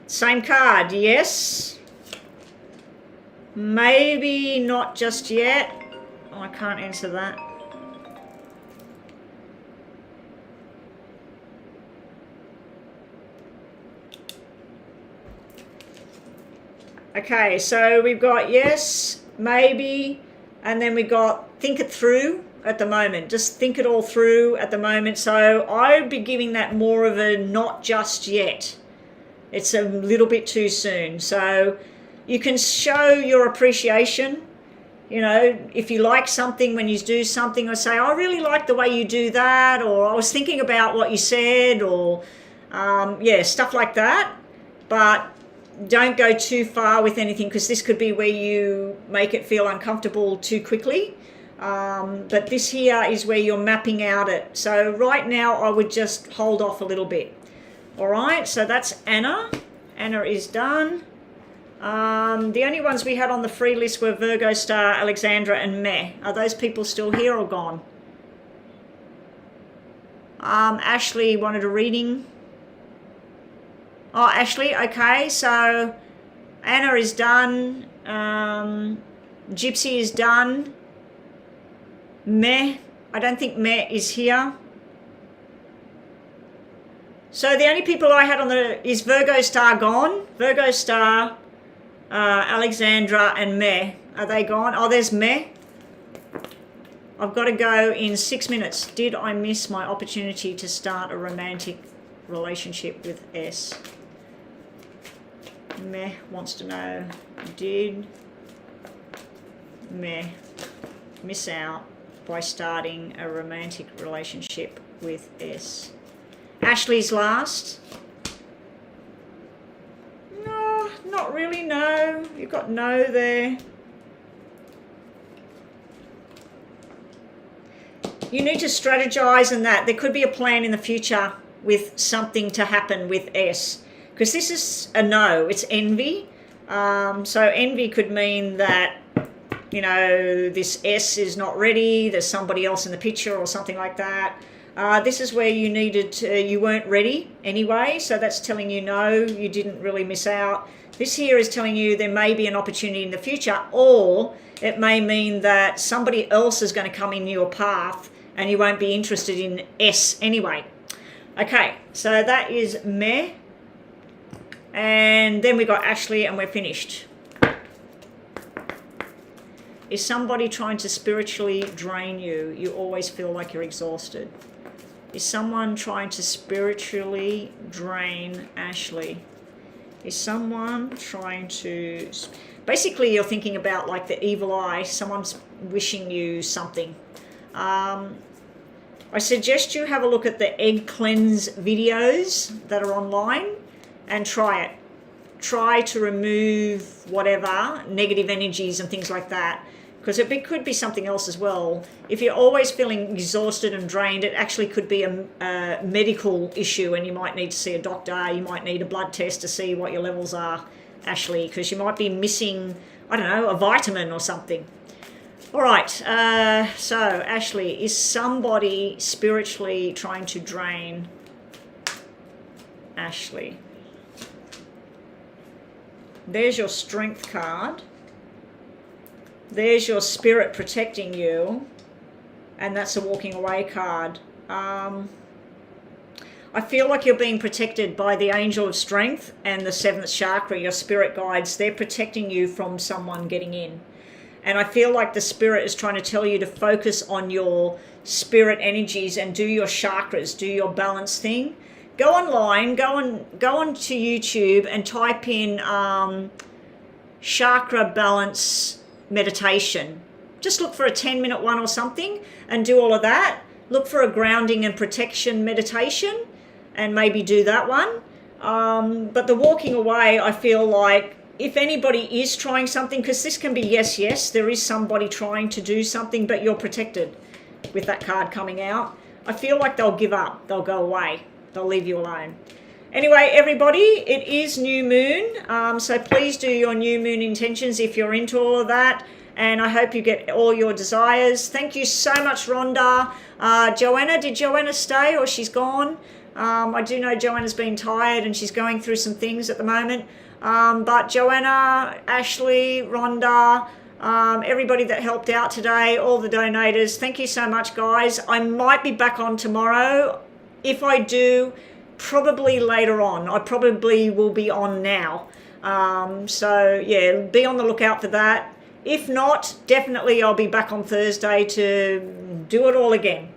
same card, yes. Maybe not just yet. Oh, I can't answer that. Okay, so we've got yes, maybe, and then we got think it through at the moment. Just think it all through at the moment. So I'd be giving that more of a not just yet. It's a little bit too soon. So you can show your appreciation. You know, if you like something when you do something, or say, I really like the way you do that, or I was thinking about what you said, or yeah, stuff like that. But don't go too far with anything, because this could be where you make it feel uncomfortable too quickly. But this here is where you're mapping out it. So right now I would just hold off a little bit. All right, so that's Anna. Anna is done. The only ones we had on the free list were Virgo Star, Alexandra, and Meh. Are those people still here or gone? Ashley wanted a reading. Oh, Ashley, okay, so Anna is done. Gypsy is done. Meh, I don't think Meh is here. So the only people I had on is Virgo Star gone. Virgo Star, Alexandra, and Meh. Are they gone? Oh, there's Meh. I've got to go in 6 minutes. Did I miss my opportunity to start a romantic relationship with S? Meh wants to know, did Meh miss out by starting a romantic relationship with S? Ashley's last. No, not really, no. You've got no there. You need to strategize in that. There could be a plan in the future with something to happen with S. Because this is a no, it's envy. So envy could mean that, you know, this S is not ready, there's somebody else in the picture or something like that. This is where you needed to, you weren't ready anyway, so that's telling you no, you didn't really miss out. This here is telling you there may be an opportunity in the future, or it may mean that somebody else is going to come in your path and you won't be interested in S anyway. Okay, so that is Meh. And then we got Ashley, and we're finished. Is somebody trying to spiritually drain you? You always feel like you're exhausted. Is someone trying to spiritually drain Ashley? Is someone trying to... Basically, you're thinking about like the evil eye. Someone's wishing you something. I suggest you have a look at the egg cleanse videos that are online and try it. Try to remove whatever negative energies and things like that, because it could be something else as well. If you're always feeling exhausted and drained, it actually could be a medical issue, and you might need to see a doctor. You might need a blood test to see what your levels are, Ashley, because you might be missing, I don't know, a vitamin or something. All right, so Ashley, is somebody spiritually trying to drain Ashley? There's your strength card. There's your spirit protecting you. And that's a walking away card. I feel like you're being protected by the angel of strength and the 7th chakra, your spirit guides. They're protecting you from someone getting in. And I feel like the spirit is trying to tell you to focus on your spirit energies and do your chakras, do your balance thing. Go online, go on to YouTube and type in chakra balance meditation. Just look for a 10-minute one or something and do all of that. Look for a grounding and protection meditation and maybe do that one. But the walking away, I feel like if anybody is trying something, because this can be yes, there is somebody trying to do something, but you're protected with that card coming out. I feel like they'll give up. They'll go away. They'll leave you alone. Anyway, everybody, it is new moon. So please do your new moon intentions if you're into all of that. And I hope you get all your desires. Thank you so much, Rhonda. Joanna, did Joanna stay or she's gone? I do know Joanna's been tired and she's going through some things at the moment. But Joanna, Ashley, Rhonda, everybody that helped out today, all the donators, thank you so much, guys. I might be back on tomorrow. If I do, probably later on. I probably will be on now. So, yeah, be on the lookout for that. If not, definitely I'll be back on Thursday to do it all again.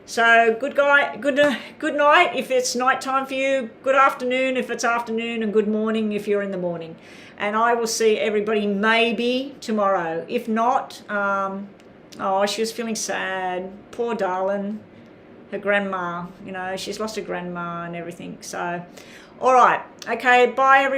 So good night if it's nighttime for you, good afternoon if it's afternoon, and good morning if you're in the morning. And I will see everybody maybe tomorrow. If not, oh, she was feeling sad. Poor darling. Her grandma, you know, she's lost her grandma and everything. So, all right. Okay, bye everyone.